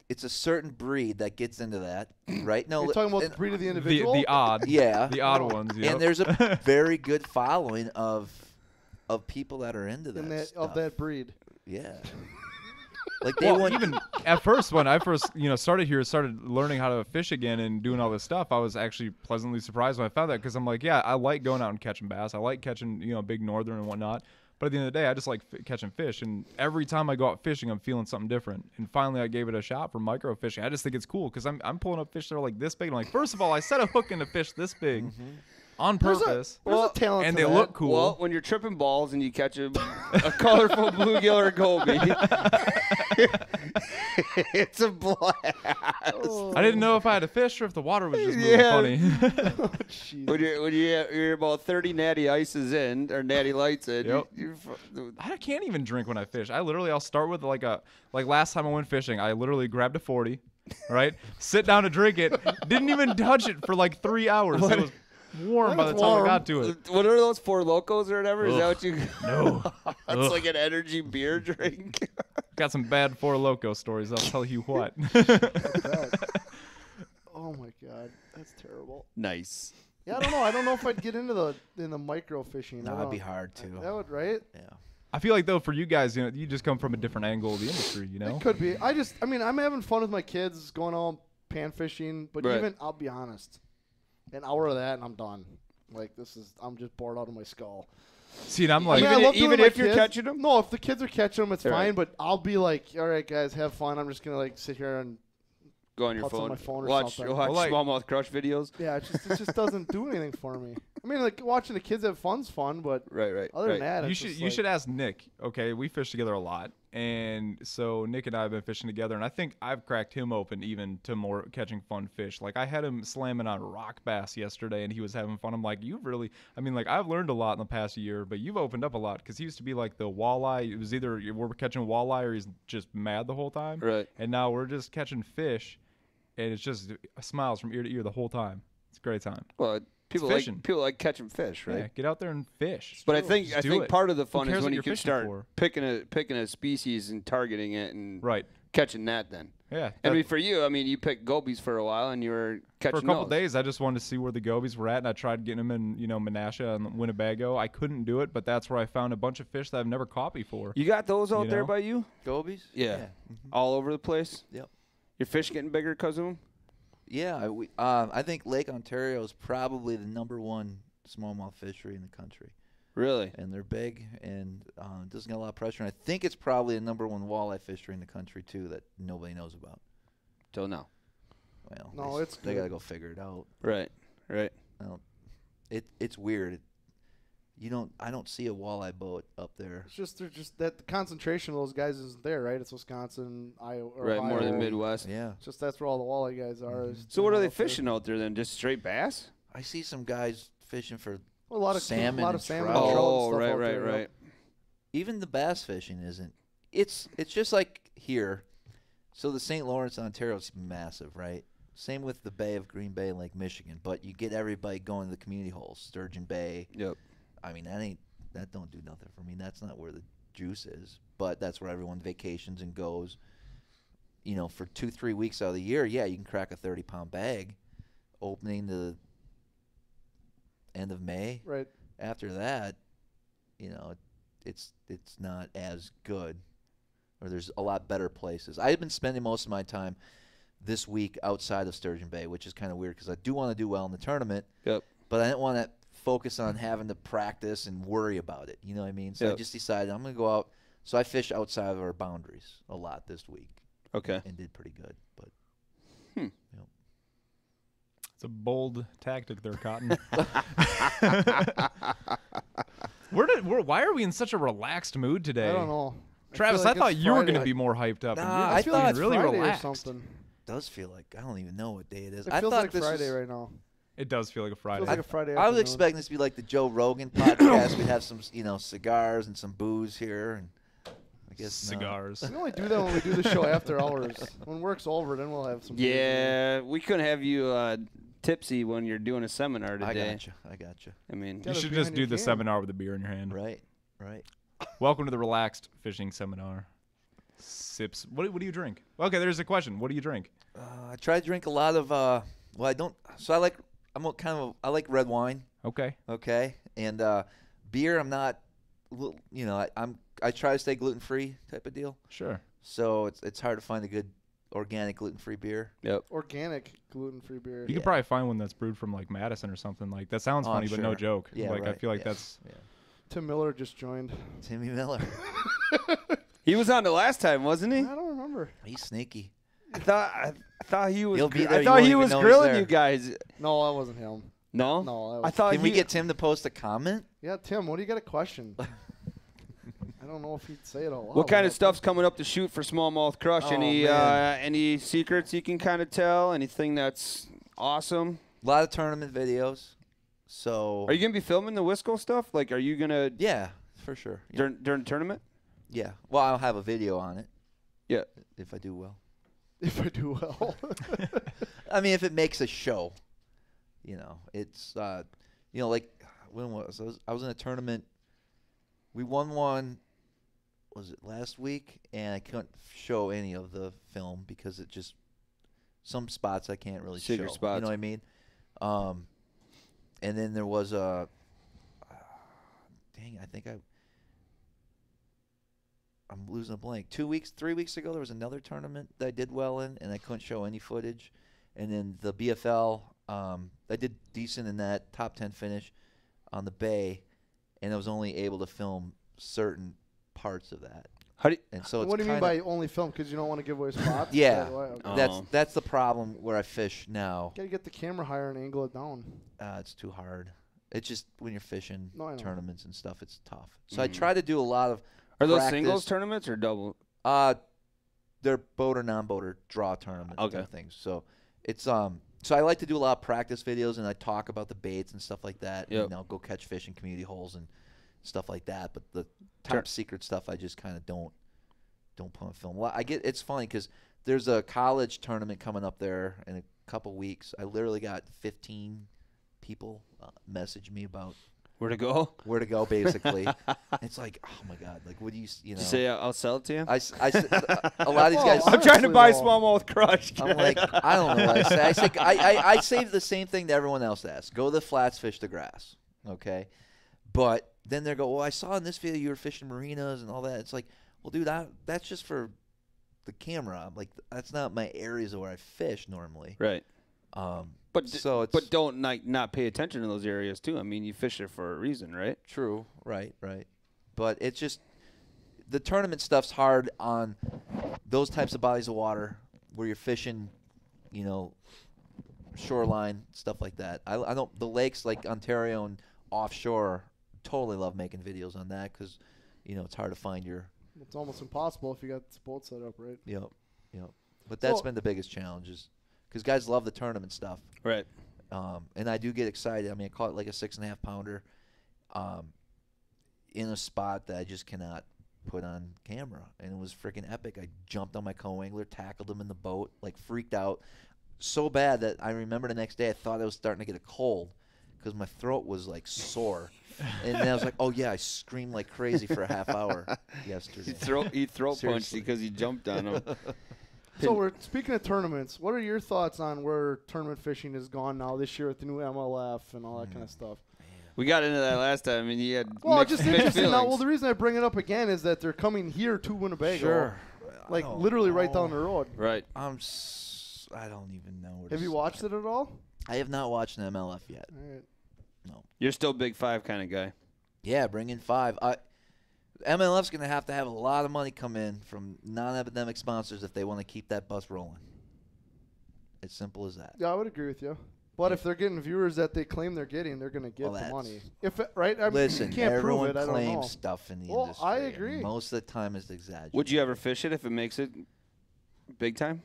it's a certain breed that gets into that, right? No, You're talking about and- the breed of the The individual. the odd yeah, the odd ones. Yep. and there's a very good following of people that are into that. in that stuff. of that breed. Yeah. Like they Well, want even at first when I first started learning how to fish again and doing all this stuff, I was actually pleasantly surprised when I found that because I'm like, yeah, I like going out and catching bass. I like catching big northern and whatnot. But at the end of the day, I just like catching fish. And every time I go out fishing, I'm feeling something different. And finally, I gave it a shot for micro fishing. I just think it's cool because I'm pulling up fish that are like this big. And I'm like, first of all, I set a hook in a fish this big on purpose. There's a talent and to they that. look cool. Well, when you're tripping balls and you catch a colorful bluegill or goby, it's a blast. I didn't know if I had a fish or if the water was just moving Yeah. funny. Jeez. When you're about 30 natty ices in or natty lights in, Yep. you're I can't even drink when I fish. I'll start with like last time I went fishing, I literally grabbed a 40, right? Sit down to drink it. Didn't even touch it for like 3 hours. It was warm by the It's time I warm. got to it. What are those Four Locos or whatever? Is that what you? No. That's like an energy beer drink. Got some bad Four Loko stories. I'll tell you what. Oh my god, that's terrible. Nice. Yeah, I don't know. I don't know if I'd get into the micro fishing. No, it'd be hard to. That would right. Yeah. I feel like though for you guys, you just come from a different angle of the industry, you know? It could be. I mean, I'm having fun with my kids going out pan fishing, but Right. even I'll be honest, an hour of that and I'm done. Like I'm just bored out of my skull. See, and I'm like, I love doing even my if you're kids. catching 'em? No, if the kids are catching them, it's Right. fine. But I'll be like, all right, guys, have fun. I'm just gonna like sit here and Go on your Putz on phone. my phone or watch something. watch Well, like- smallmouth crush videos. yeah, it just doesn't do anything for me. I mean, like watching the kids have fun's fun, but Right. other than that, you it's should just you like, should ask Nick. Okay, we fish together a lot, and so Nick and I have been fishing together, and I think I've cracked him open even to more catching fun fish. Like I had him slamming on rock bass yesterday, and he was having fun. I'm like, I've learned a lot in the past year, but you've opened up a lot because he used to be like the walleye. It was either we're catching walleye or he's just mad the whole time, Right. And now we're just catching fish, and it's just smiles from ear to ear the whole time. It's a great time. Well, people fishing. like catching fish, right? Yeah, get out there and fish. But I think Just do it. part of the fun Who is cares when what you you're can fishing start for? picking a species and targeting it and Right. catching that. Then Yeah. I mean, for you, you picked gobies for a while and you were For catching a couple those. days, I just wanted to see where the gobies were at, and I tried getting them in, Menasha and Winnebago. I couldn't do it, but that's where I found a bunch of fish that I've never caught before. You got those out You there know? by you? Gobies? Yeah. Mhm. All over the place. Yep. Your fish getting bigger because of them? Yeah, I think Lake Ontario is probably the #1 smallmouth fishery in the country, Really? and they're big and it doesn't get a lot of pressure. And I think it's probably the #1 walleye fishery in the country too that nobody knows about. Till now. Well, No, they good. gotta go figure it out. Right. Well, it's weird. I don't see a walleye boat up there. It's just they're just that the concentration of those guys isn't there, right? It's Wisconsin, Iowa, or Right, more Ohio. the Midwest. Yeah. It's just that's where all the walleye guys are. is So what are they up there. fishing out there then? Just straight bass? I see some guys fishing for Well, a lot of salmon a lot and of salmon trout. and trout and Oh, stuff right, out right, there, right. even the bass fishing isn't. It's just like here. So the St. Lawrence, Ontario is massive, right? Same with the Bay of Green Bay and Lake Michigan, but you get everybody going to the community holes, Sturgeon Bay. Yep. I mean, that don't do nothing for me. That's not where the juice is, but that's where everyone vacations and goes. You know, for 2-3 weeks out of the year, yeah, you can crack a 30-pound bag, opening the end of May. Right. After that, you know, it's not as good, or there's a lot better places. I've been spending most of my time this week outside of Sturgeon Bay, which is kind of weird because I do want to do well in the tournament. Yep. But I didn't want to focus on having to practice and worry about it. You know what I mean? So I Yep. just decided I'm going to go out. So I fished outside of our boundaries a lot this week Okay. and did pretty good. But It's a bold tactic there, Cotton. Why are we in such a relaxed mood today? I don't know. Travis, feel I like thought it's you were going to Friday. be more hyped up. and Nah, you're I feeling thought it's really Friday relaxed. or something. it does feel like I don't even know what day it is. It I feels thought like this Friday was, right now. It does feel like a Friday. Feels like a Friday I was afternoon. expecting this to be like the Joe Rogan podcast. We'd have some, cigars and some booze here, and I guess not. Cigars. We only do that when we do the show after hours. When work's over, then we'll have some. beers. Yeah, we couldn't have you tipsy when you're doing a seminar I today. gotcha. I mean, You Got a should beer just in do your the can. seminar with a beer in your hand. Right. Welcome to the relaxed fishing seminar. Sips. What do you drink? Okay, there's a question. What do you drink? I try to drink a lot of. Well, I don't. So I like. I like red wine. Okay. Okay, and beer. I'm not. I try to stay gluten free type of deal. Sure. So it's hard to find a good organic gluten free beer. yep. Organic gluten-free beer. You could probably find one that's brewed from like Madison or something. Like that sounds Oh, I'm funny, but no sure. joke. Yeah, like I right, feel like yeah. that's Tim Miller just joined. Timmy Miller. He was on the last time, wasn't he? I don't remember. He's sneaky. I thought he was. He'll be there, I you thought won't he even was know he's grilling there. you guys. No, that wasn't him. No. No, that I was. thought. Can we get Tim to post a comment? Yeah, Tim. What do you got a question? I don't know if he'd say it out loud. What kind of but- stuff's coming up to shoot for Smallmouth Crush? Oh, man. Any secrets you can kind of tell? Anything that's awesome? A lot of tournament videos. So Are you gonna be filming the Wisco stuff? Like, are you gonna yeah, for sure. Yeah. during tournament? Yeah. Well, I'll have a video on it. Yeah. If I do well. If I do well. I mean, if it makes a show, it's like when I was in a tournament. We won one. Was it last week? And I couldn't show any of the film because it just some spots I can't really Secret show. spots. You know what I mean? And then there was a. Dang, I think I'm losing a blank. 3 weeks ago, there was another tournament that I did well in, and I couldn't show any footage. And then the BFL, I did decent in that top 10 finish on the Bay, and I was only able to film certain parts of that. How do you, And so it's What do you mean kinda- by only film? Because you don't want to give away spots? Yeah. Is that why? Okay. Oh. That's the problem where I fish now. Gotta get the camera higher and angle it down. It's too hard. It's just when you're fishing No, I know. tournaments and stuff, it's tough. So I try to do a lot of are those practice. singles tournaments or double? They're boat or non-boater draw tournament Okay. type things. So it's so I like to do a lot of practice videos and I talk about the baits and stuff like that. Yep. And I'll go catch fish in community holes and stuff like that. But the top secret stuff I just kind of don't put on film. Well, it's funny because there's a college tournament coming up there in a couple weeks. I literally got 15 people message me about Where to go? where to go. Basically, it's like, oh my god, like what do you know? Say I'll sell it to you. a lot of these guys. I'm trying to Honestly, buy though. Smallmouth Crush. I'm like, I don't know what I say. I say the same thing that everyone else asks. Go to the flats, fish the grass. Okay? But then they go, well, I saw in this video you were fishing marinas and all that. It's like, well, dude, that's just for the camera. I'm like, that's not my areas where I fish normally. Right. But so it's but don't not pay attention to those areas too. I mean, you fish there for a reason, right? true. Right. But it's just the tournament stuff's hard on those types of bodies of water where you're fishing, shoreline, stuff like that. I don't the lakes like Ontario and offshore, totally love making videos on that because, you know, it's hard to find your. It's almost impossible if you got this boat set up right. Yep. But that's been the biggest challenge is because guys love the tournament stuff. Right. And I do get excited. I mean, I caught like a 6.5 pounder in a spot that I just cannot put on camera. And it was freaking epic. I jumped on my co-angler, tackled him in the boat, like freaked out so bad that I remember the next day I thought I was starting to get a cold because my throat was like sore. And then I was like, oh, yeah, I screamed like crazy for a half hour yesterday. He throat punched Seriously. because he jumped on him. So we're speaking of tournaments. What are your thoughts on where tournament fishing has gone now this year with the new MLF and all that kind of stuff? We got into that last time, and you had Well, mixed, just mixed interesting. Now, feelings. well, the reason I bring it up again is that they're coming here to Winnebago. Sure. Like I don't literally right know. down the road. Right. I don't even know where to Have you watched it at all? I have not watched an MLF yet. All right. No. You're still Big Five kind of guy. Yeah, bring in 5. MLF's going to have a lot of money come in from non-epidemic sponsors if they want to keep that bus rolling. It's simple as that. Yeah, I would agree with you. But if they're getting viewers that they claim they're getting, they're going to get Well, the money. that's- If it, right? I mean, Listen, you can't prove everyone it. I don't know. claims stuff in the Well, industry. I and agree. Most of the time it's exaggerated. Would you ever fish it if it makes it big time?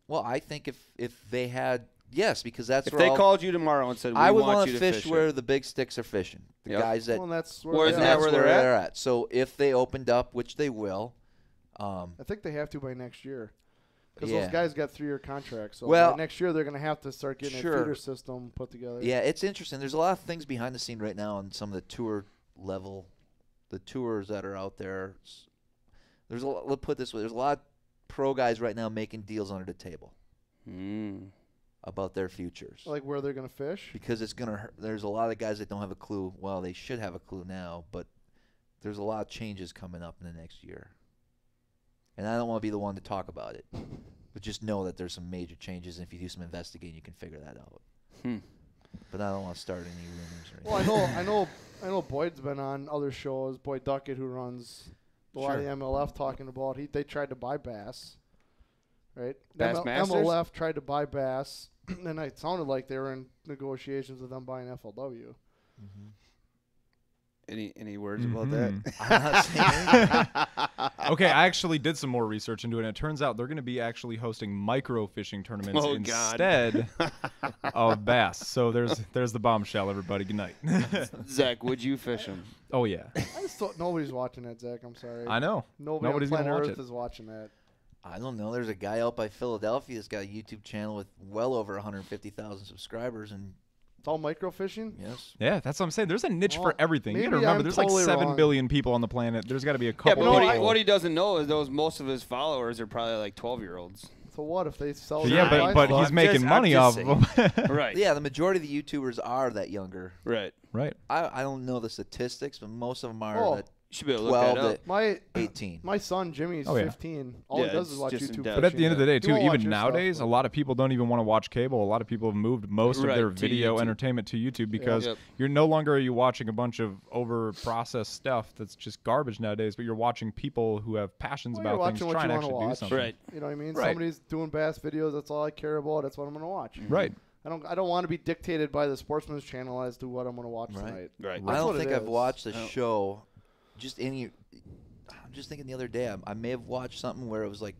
Well, I think if they had, yes, because that's If where they all- called you tomorrow and said, we I would want want you to to fish fish where it. the big sticks are fishing. The Yep. guys that Well, and that's Well, isn't that that's where they're at? So if they opened up, which they will, I think they have to by next year. Because Yeah. those guys got 3-year contracts. So Well, by next year, they're going to have to start getting sure. a feeder system put together. yeah, it's interesting. There's a lot of things behind the scene right now on some of the tour level, the tours that are out there. There's a lot, let's put it this way. There's a lot of pro guys right now making deals under the table about their futures. Like where they're going to fish. Because it's going to hurt. There's a lot of guys that don't have a clue. Well, they should have a clue now, but there's a lot of changes coming up in the next year. And I don't want to be the one to talk about it. But just know that there's some major changes, and if you do some investigating, you can figure that out. But I don't want to start any rumors or anything. Well, I know Boyd's been on other shows. Boyd Duckett, who runs a lot of the MLF, talking about they tried to buy Bass, right? Bassmasters? MLF tried to buy Bass, and it sounded like they were in negotiations with them buying FLW. Any words about that? I'm not saying anything. Okay, I actually did some more research into it, and it turns out they're going to be actually hosting micro fishing tournaments Oh, God. instead of bass. So there's the bombshell, everybody. Good night. Zach, would you fish them? Oh, yeah. I just thought nobody's watching that, Zach. I'm sorry. I know. Nobody's going on to planet watch Earth it. is watching that. I don't know. There's a guy out by Philadelphia that's got a YouTube channel with well over 150,000 subscribers, and It's all microfishing. yes, Yeah, that's what I'm saying. There's a niche Well, for everything. You got to maybe remember, I'm there's totally like 7 wrong. billion people on the planet. There's got to be a Yeah, couple but people. what he doesn't know is most of his followers are probably like 12-year-olds. So what if they sell? Yeah, their but livestock? he's making money off of them. Right. yeah. The majority of the YouTubers are that younger. Right. Right. I don't know the statistics, but most of them are Oh. that You should be able to look 12 that up. to my 18. my son Jimmy's Oh, yeah. 15. All he Yeah, does it's is watch just in YouTube. depth. But at the end of the day, He too, won't watch even your stuff, nowadays, but- a lot of people don't even want to watch cable. A lot of people have moved most Right, of their to video YouTube. entertainment to YouTube because Yep. you're no longer are you watching a bunch of over-processed stuff that's just garbage nowadays, but you're watching people who have passions Well, you're about things watching what trying you to wanna actually do watch. something. Right. You know what I mean? Right. Somebody's doing bass videos. That's all I care about. That's what I'm gonna watch. Right. I don't want to be dictated by the Sportsman's Channel as to what I'm gonna watch Right. tonight. Right. That's I don't what it think I've is. watched a Oh. show. Just any. I'm just thinking the other day. I may have watched something where it was like,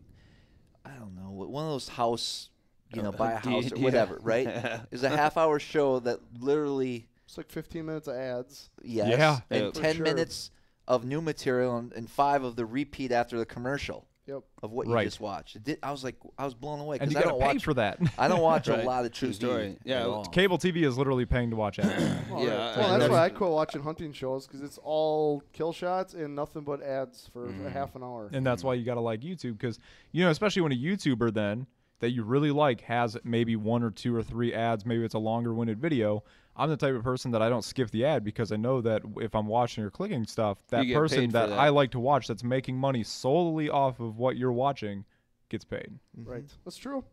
I don't know, one of those house, buy a house or yeah. whatever, right? It's a half-hour show that literally, It's like 15 minutes of ads. yes, Yeah. and Yeah. 10 For sure. minutes of new material and 5 of the repeat after the commercial Yep. of what you Right. just watched. I was blown away And because you I got don't to pay watch for that. I don't watch Right. a lot of True TV story. Yeah, at all. Cable TV is literally paying to watch ads. Well, Yeah, Well, and that's then- why I quit watching hunting shows because it's all kill shots and nothing but ads for Mm. a half an hour. And that's why you got to like YouTube because, especially when a YouTuber then that you really like has maybe 1 or 2 or 3 ads, maybe it's a longer winded video. I'm the type of person that I don't skip the ad because I know that if I'm watching or clicking stuff, that You get person paid for that that. I like to watch that's making money solely off of what you're watching gets paid. Right. That's true.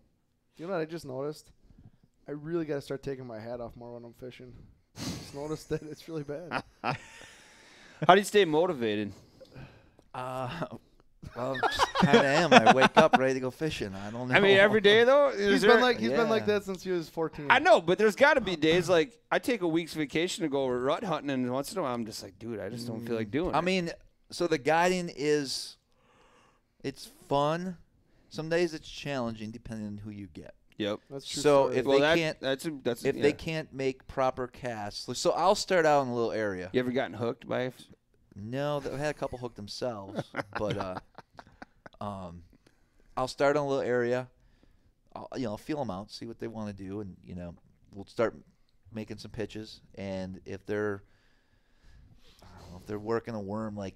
You know what I just noticed? I really got to start taking my hat off more when I'm fishing. Just noticed that it's really bad. How do you stay motivated? Well, kind of am. I wake up ready to go fishing. I don't know. I mean, every day though. He's been like that since he was 14. I know, but there's got to be days like I take a week's vacation to go rut hunting, and once in a while I'm just like, dude, I just don't feel like doing it. I mean, so the guiding it's fun. Some days it's challenging depending on who you get. Yep. That's true. So story. if Well, they can't, they can't make proper casts, so I'll start out in a little area. You ever gotten hooked by? No, they've had a couple hook themselves, but I'll start on a little area. I'll feel them out, see what they want to do, and we'll start making some pitches. And if they're working a worm like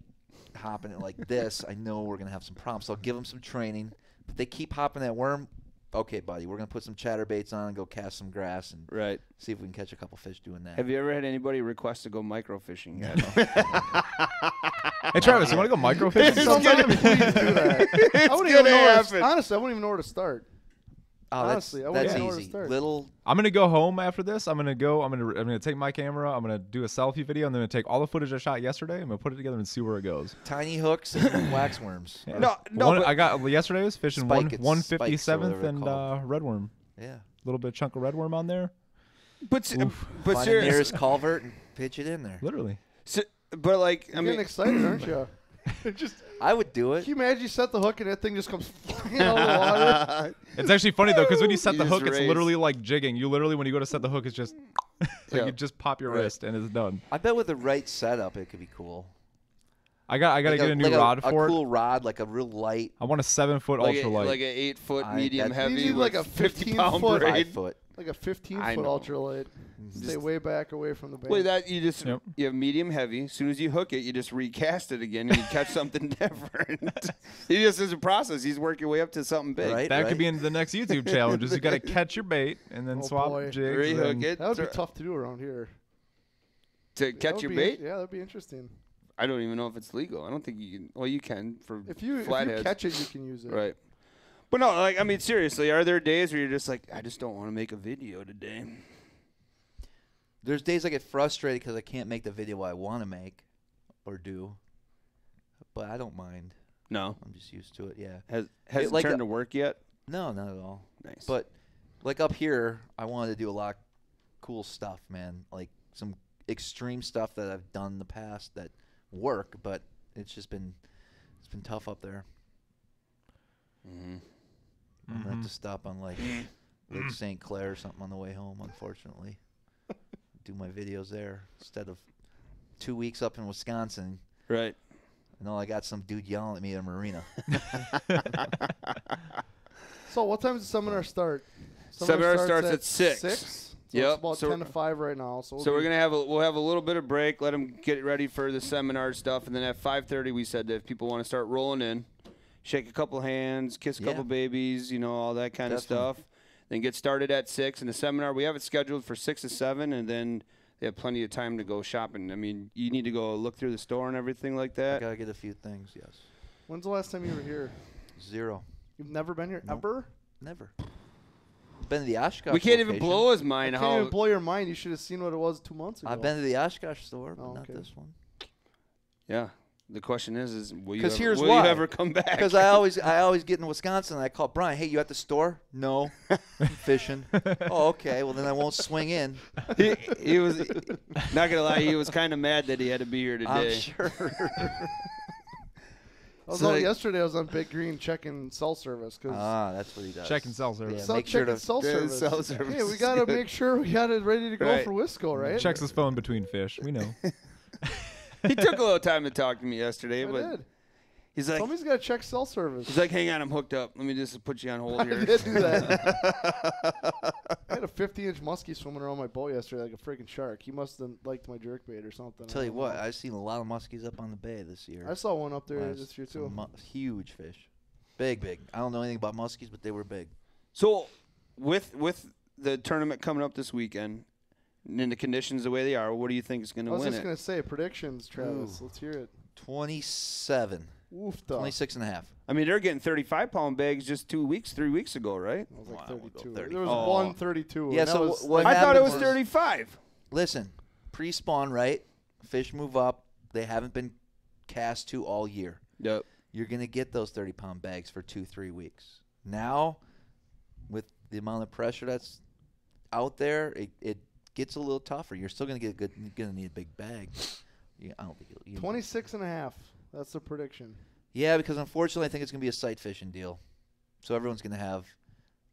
hopping it like this, I know we're gonna have some problems. So I'll give them some training. If they keep hopping that worm, okay, buddy, we're gonna put some chatterbaits on and go cast some grass and see if we can catch a couple fish doing that. Have you ever had anybody request to go microfishing yet? Hey, Travis, you want to go microfishing sometime? Please do that. I wouldn't even know honestly, I wouldn't even know where to start. Oh, Honestly, I wouldn't that's know where to easy. start. I'm gonna go home after this. I'm gonna take my camera. I'm gonna do a selfie video, and then I'm gonna take all the footage I shot yesterday. I'm gonna put it together and see where it goes. Tiny hooks and wax worms. Yeah. No, I got yesterday was fishing Spike, it's 157th spikes or whatever and they're called. redworm. Yeah. A little bit of chunk of redworm on there. but Find the seriously, nearest culvert and pitch it in there. Literally. but like You're getting excited, aren't you? I would do it. Can you imagine you set the hook and that thing just comes flying out of the water? It's actually funny though, because when you set You the just hook, it's raise. literally like jigging. You literally, when you go to set the hook, it's just like Yeah. you just pop your wrist and it's done. I bet with the right setup, it could be cool. I gotta Like get a new like rod a for it. cool rod, like a real light I want a 7-foot like ultralight. like an 8-foot I- medium that- heavy You need with like a 50-pound 15-foot braid. 5 foot. Like a 15-foot I know. ultralight. Stay way back away from the bank. Wait, that you just Yep. you have medium heavy. As soon as you hook it, you just recast it again and you catch something different. He just is a process. He's working your way up to something big. Right? that could be in the next YouTube challenge. Is you gotta catch your bait and then Oh, swap boy. jigs. Rehook and- it that would be throw- tough to do around here. to That catch would your be- bait. Yeah, that'd be interesting. I don't even know if it's legal. I don't think you can. Well, you can for If you flatheads. catch it, you can use it. Right. But no, like I mean, seriously, are there days where you're just like, I just don't want to make a video today? There's days I get frustrated because I can't make the video I want to make or do, but I don't mind. No. I'm just used to it. Yeah. Has It it like turned a- to work yet? No, not at all. Nice. But like up here, I wanted to do a lot of cool stuff, man. Like some extreme stuff that I've done in the past that work, but it's been tough up there. Mm-hmm. I'm gonna have to stop on like Lake St. Clair or something on the way home, unfortunately. Do my videos there instead of 2 weeks up in Wisconsin. Right. And all I got some dude yelling at me at a marina. So what time does the seminar start? Seminar starts at 6. 6? So Yep. it's about So 10 to 5 right now. So, So we're gonna we'll have a little bit of break, let them get ready for the seminar stuff, and then at 5:30 we said that if people want to start rolling in, shake a couple hands, kiss a couple Yeah. babies, all that kind of Definitely. stuff. Then get started at 6. And the seminar we have it scheduled for 6 to 7, and then they have plenty of time to go shopping. I mean, you need to go look through the store and everything like I that. gotta get a few things, yes. When's the last time you were here? 0. You've never been here Nope. ever? Never. Been to the Oshkosh We can't even location. blow his I mind can't how. even blow your mind. You should have seen what it was 2 months ago. I've been to the Oshkosh store, but Oh, not okay. this one. Yeah. The question is will you 'Cause ever, here's will why. you ever come back? Because I always get in Wisconsin and I call Brian, hey, you at the store? No. I'm fishing. Oh, okay. Well, then I won't swing in. he was not gonna lie. He was kind of mad that he had to be here I'm today. sure. I was So out like- yesterday. I was on Big Green checking cell service because That's what he does. Check and sell service. Yeah, make sure checking to cell Yeah, service. cell service Hey, we is gotta good. make sure we got it ready to go Right. for Wisco, right? Checks his phone between fish. We know. He took a little time to talk to me yesterday, I but did. he's like, Somebody's got to check cell service. hang on, I'm hooked up. Let me just put you on hold I here. did do that. I had a 50-inch muskie swimming around my boat yesterday like a freaking shark. He must have liked my jerkbait or something. Tell I you don't what, know. I've seen a lot of muskies up on the bay this year. I saw one up there Last- this year some too. huge fish. Big. I don't know anything about muskies, but they were big. So, with the tournament coming up this weekend, and the conditions the way they are, what do you think is going I to was win just it? gonna say predictions, Travis. Let's hear it. 27. Oof, duh. 26 and a half. I mean, they're getting 35-pound bags just 3 weeks ago, right? It was like Well, I won't go 32. 30. There was Oh. one 32. Yeah, and that so was, what I thought it was happens is- 35. Listen, pre-spawn, right? Fish move up. They haven't been cast to all year. Yep. you're going to get those 30-pound bags for 2-3 weeks. Now, with the amount of pressure that's out there, it gets a little tougher. You're still going to get you're going to need a big bag. I don't think you'll 26.5. That's the prediction. Yeah, because unfortunately, I think it's going to be a sight fishing deal. So everyone's going to have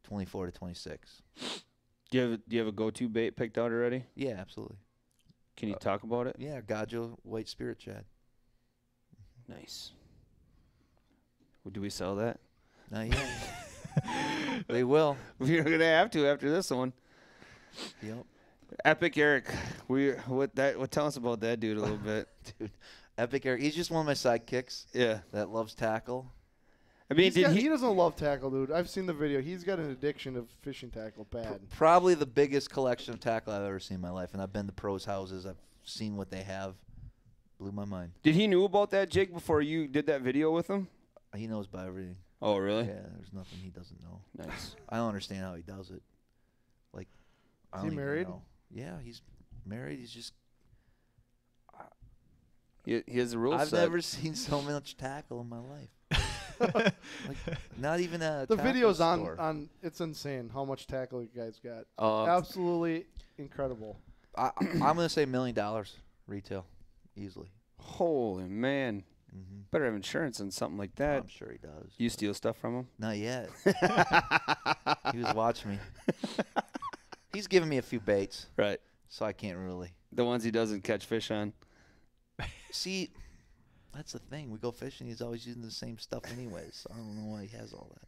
24 to 26. Do you have a go-to bait picked out already? Yeah, absolutely. Can you talk about it? Yeah, Gajo White Spirit Shad. Nice. Well, do we sell that? Not yet. They will. We're gonna have to after this one. Yep. Epic Eric, tell us about that dude a little bit. Dude, Epic Eric, he's just one of my sidekicks. Yeah. That loves tackle. I mean, he doesn't love tackle, dude. I've seen the video. He's got an addiction of fishing tackle bad. Probably the biggest collection of tackle I've ever seen in my life, and I've been to pros' houses. I've seen what they have. Blew my mind. Did he knew about that, Jake, before you did that video with him? He knows about everything. Oh, really? Yeah, there's nothing he doesn't know. Nice. I don't understand how he does it. Like, I Is don't he even married? know. Yeah, he's married. He's just. He has the rules I've set. never seen so much tackle in my life. Like, not even a The tackle video's store. on. It's insane how much tackle you guys got. Oh, Absolutely incredible. I'm gonna say $1 million retail, easily. holy man. Mm-hmm. Better have insurance on something like that. I'm sure he does. You steal stuff from him? Not yet. He was watching me. He's giving me a few baits, Right. so I can't really. The ones he doesn't catch fish on. See, that's the thing. We go fishing. He's always using the same stuff anyways. So I don't know why he has all that.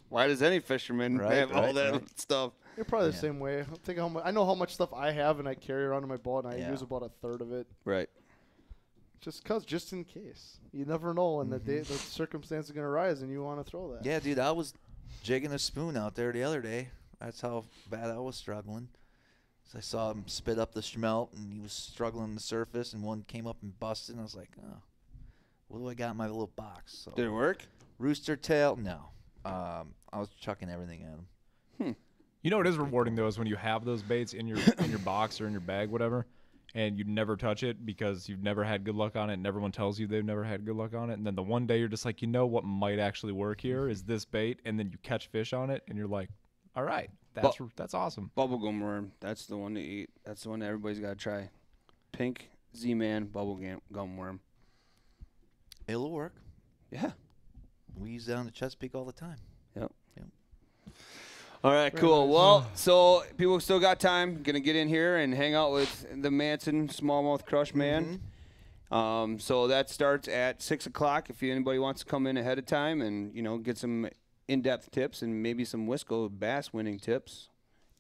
Why does any fisherman Right, have all right, that right. stuff? You're probably the Yeah. same way. I know how much stuff I have and I carry around in my boat, and I Yeah. use about a third of it. Right. Just in case. You never know when the circumstance is going to rise and you want to throw that. Yeah, dude, I was jigging a spoon out there the other day. That's how bad I was struggling. So I saw him spit up the schmelt, and he was struggling on the surface, and one came up and busted, and I was like, oh, what do I got in my little box? So Did it work? rooster tail? No. I was chucking everything at him. You know what is rewarding though is when you have those baits in your box or in your bag, whatever, and you never touch it because you've never had good luck on it, and everyone tells you they've never had good luck on it, and then the one day you're just like, you know what might actually work here is this bait, and then you catch fish on it, and you're like, all right, that's awesome. Bubblegum worm. That's the one to eat. That's the one that everybody's got to try. Pink Z-Man bubblegum worm. It'll work. Yeah. We use that on the Chesapeake all the time. Yep. Yep. All right, cool. Well, so people still got time. Going to get in here and hang out with the Manson Smallmouth Crush Man. So that starts at 6 o'clock if anybody wants to come in ahead of time and, get some in-depth tips and maybe some Wisco bass winning tips.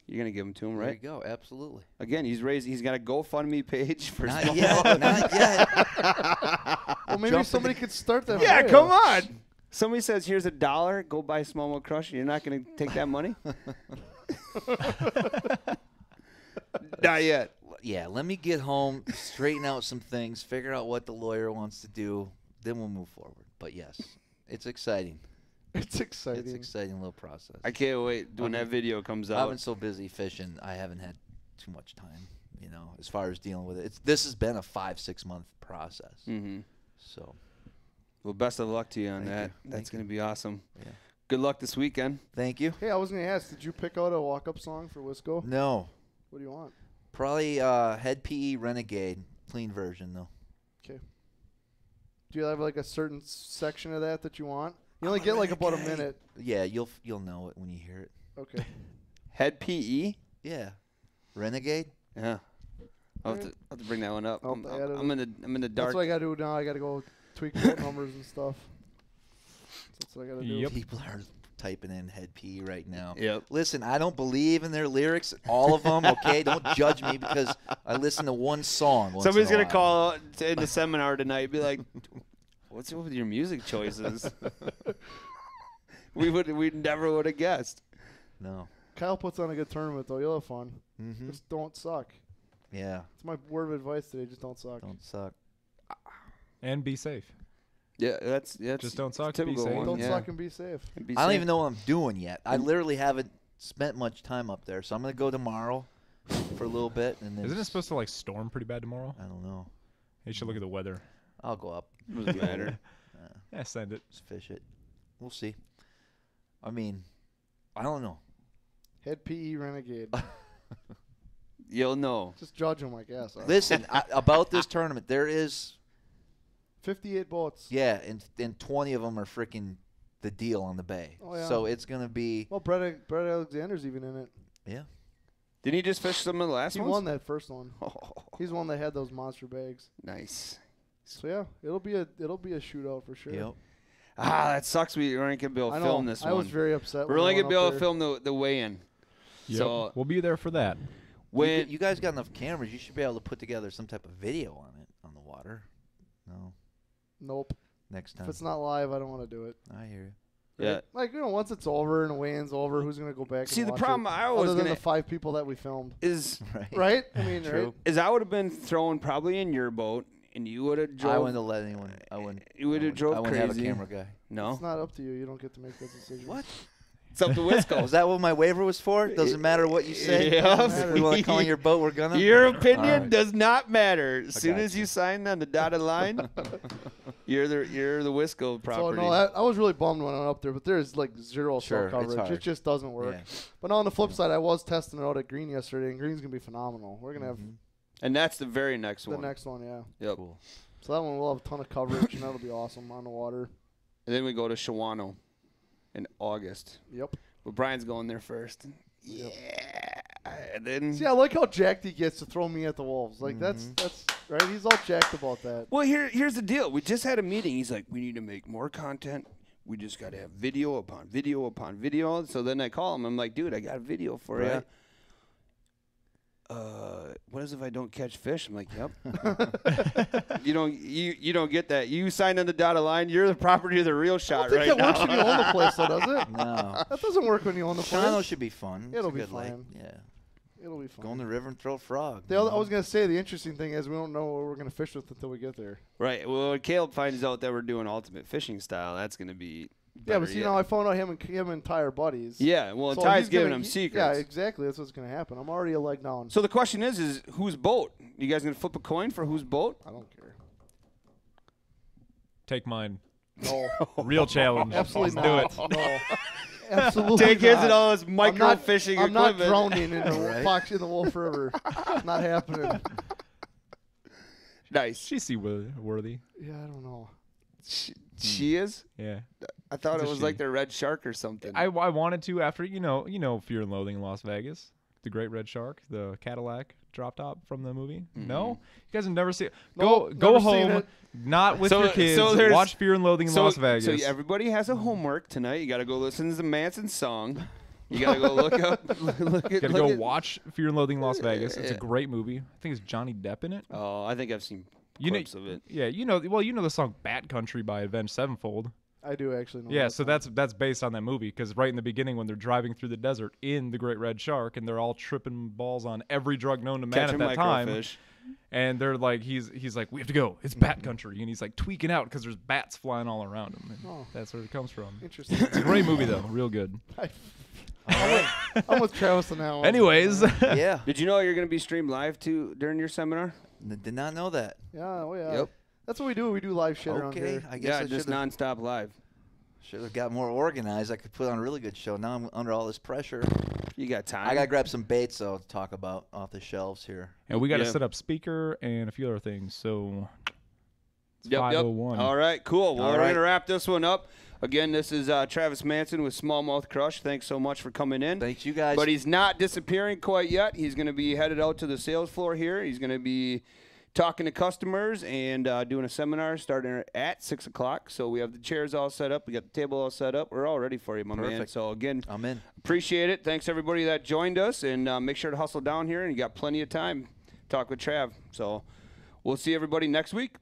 You're going to give them to him, There you right? go. Absolutely. Again, he's got a GoFundMe page for Not yet. Not yet. Well, maybe somebody could start that. Yeah, video. come on. Somebody says, here's $1, go buy Smallmouth Crush. You're not going to take that money? Not yet. Yeah, let me get home, straighten out some things, figure out what the lawyer wants to do, then we'll move forward. But yes, it's exciting. It's exciting. It's an exciting little process. I can't wait when that video comes I've out. been so busy fishing, I haven't had too much time, as far as dealing with it. This has been a 5-6 month process. Mm-hmm. So, Well, best of luck to you on Thank that. you. That's Thank going to be awesome. Yeah. Good luck this weekend. thank you. Hey, I was going to ask, did you pick out a walk-up song for Wisco? No, What do you want? probably Head PE Renegade, clean version though. Do you have like a certain section of that you want? You only get like about a Renegade. minute. Yeah, you'll know it when you hear it. Okay. Head PE? Yeah, Renegade. Yeah. I'll have to bring that one up. I'll add it. I'm in the dark. That's what I got to do now. I got to go tweak boat numbers and stuff. That's what I got to do. Yep. People are typing in Head PE right now. Yep. Listen, I don't believe in their lyrics, all of them, okay? Don't judge me because I listen to one song once Somebody's in a going to while. call out in the seminar tonight and be like, what's up with your music choices? we never would have guessed. No. Kyle puts on a good tournament though. You'll have fun. Mm-hmm. Just don't suck. Yeah, It's my word of advice today. Just don't suck. don't suck. And be safe. Yeah, that's Just don't suck, be typical safe. one. Don't yeah. suck and be safe. And be I don't safe. even know what I'm doing yet. I literally haven't spent much time up there, so I'm going to go tomorrow for a little bit. And then Isn't it supposed to storm pretty bad tomorrow? I don't know. You should look at the weather. I'll go up. Doesn't matter. Yeah, send it. Just fish it. We'll see. I mean, I don't know. Head PE renegade. You'll know. Just judge him, I guess. Listen, about this tournament, there is 58 boats. Yeah, and 20 of them are freaking the deal on the bay. Oh, yeah. So it's going to be. Well, Brett Alexander's even in it. Yeah. Didn't he just fish some of the last He ones? won that first one. He's the one that had those monster bags. Nice. So yeah, it'll be a shootout for sure. Yep. That sucks. We aren't gonna be able to film this one. I was very upset. We're only gonna be able to film the weigh-in. Yep. So we'll be there for that. when You guys got enough cameras, you should be able to put together some type of video on it on the water. No. Nope. Next time. If it's not live, I don't want to do it. I hear you. yeah. Like, once it's over and the weigh-in's over, who's gonna go back? See, and the watch problem it? I was other than gonna the 5 people that we filmed, is right? I mean, True. right? is I would have been throwing probably in your boat, and you would have drove. I wouldn't have let anyone. I wouldn't. You would have drove I wouldn't crazy. have a camera guy. No, It's not up to you. You don't get to make those decisions. What? it's up to Wisco. Was that what my waiver was for? Doesn't matter what you say. Yeah. If we want to call on your boat, we're gonna. Your opinion All right. does not matter. As soon got as you sign on the dotted line, you're the Wisco So property. no, I was really bummed when I went up there, but there's like zero Sure, cell it's coverage. It hard. just doesn't work. Yeah. But on the flip side, I was testing it out at Green yesterday, and Green's gonna be phenomenal. We're gonna have and that's the very next the one. next one, yeah. Yep. Cool. So that one will have a ton of coverage, and that'll be awesome on the water. And then we go to Shawano in August. Yep. But Brian's going there first. Yeah. And then See, I like how jacked he gets to throw me at the wolves. Like that's right. He's all jacked about that. well, here's the deal. We just had a meeting. He's like, we need to make more content. We just got to have video upon video upon video. So then I call him. I'm like, dude, I got a video for you. Right. What is if I don't catch fish? I'm like, yep. you don't get that. You signed on the dotted line. You're the property of the real I shot don't think right that works now. when you own the place, though, does it? No. That doesn't work when you own the Shawano place. should be fun. It's It'll a be good lake. fun. Yeah. It'll be fun. Go in the river and throw a frog. I was gonna say the interesting thing is we don't know what we're gonna fish with until we get there. Right. Well, when Caleb finds out that we're doing ultimate fishing style, that's going to be Yeah, better but see, yet. now I found out him and Ty are buddies. Yeah, well, So Ty's he's giving gonna- him he- secrets. Yeah, exactly. That's what's gonna happen. I'm already a leg down. So the question is whose boat? You guys going to flip a coin for whose boat? I don't care. Take mine. No, Real challenge. absolutely Let's not. do it. No, absolutely Take his not. and all his I'm micro not- fishing I'm not equipment. drowning in the Right. fox in the Wolf River. Not happening. Nice. She's seaworthy. Yeah, I don't know. She is? Yeah. I thought It's it a was she. like the red shark or something. I wanted to after you know Fear and Loathing in Las Vegas, the Great Red Shark, the Cadillac drop top from the movie. No, you guys have never seen. Nope, Go never seen home, it. not with So- your kids. so there's- Watch Fear and Loathing in Las Vegas. So everybody has a homework tonight. You got to go listen to the Manson song. You got to go look up. You gotta go watch Fear and Loathing in Las Vegas. It's a Yeah. great movie. I think it's Johnny Depp in it. Oh, I think I've seen You know, clips of it. yeah, you know the song "Bat Country" by Avenged Sevenfold. I do actually know. Yeah, that so song. that's based on that movie because right in the beginning when they're driving through the desert in the Great Red Shark and they're all tripping balls on every drug known to man Catching at that time, microfish. and they're like he's like we have to go, it's Bat Country, and he's like tweaking out because there's bats flying all around him. And Oh. that's where it comes from. Interesting. It's a great movie though, real good. I'm with Travis on that one. Anyways, Yeah. Did you know you're going to be streamed live too during your seminar? Did not know that. Yeah, oh yeah. Yep. That's what we do. We do live shit around Okay. here. I guess Yeah, I just should have nonstop live. got more organized. I could put on a really good show. Now I'm under all this pressure. You got time. I got to grab some baits, though, to talk about off the shelves here. and we got to Yeah. set up speaker and a few other things. So it's Yep. 5:01. All right, cool. Well, All we're right. going to wrap this one up. Again, this is Travis Manson with Smallmouth Crush. Thanks so much for coming in. Thanks, you guys. But he's not disappearing quite yet. He's going to be headed out to the sales floor here. He's going to be talking to customers and doing a seminar starting at 6 o'clock. So we have the chairs all set up. We got the table all set up. We're all ready for you, my man. Perfect. So, again, I'm in. appreciate it. Thanks, everybody that joined us. And make sure to hustle down here. And you got plenty of time to talk with Trav. So we'll see everybody next week.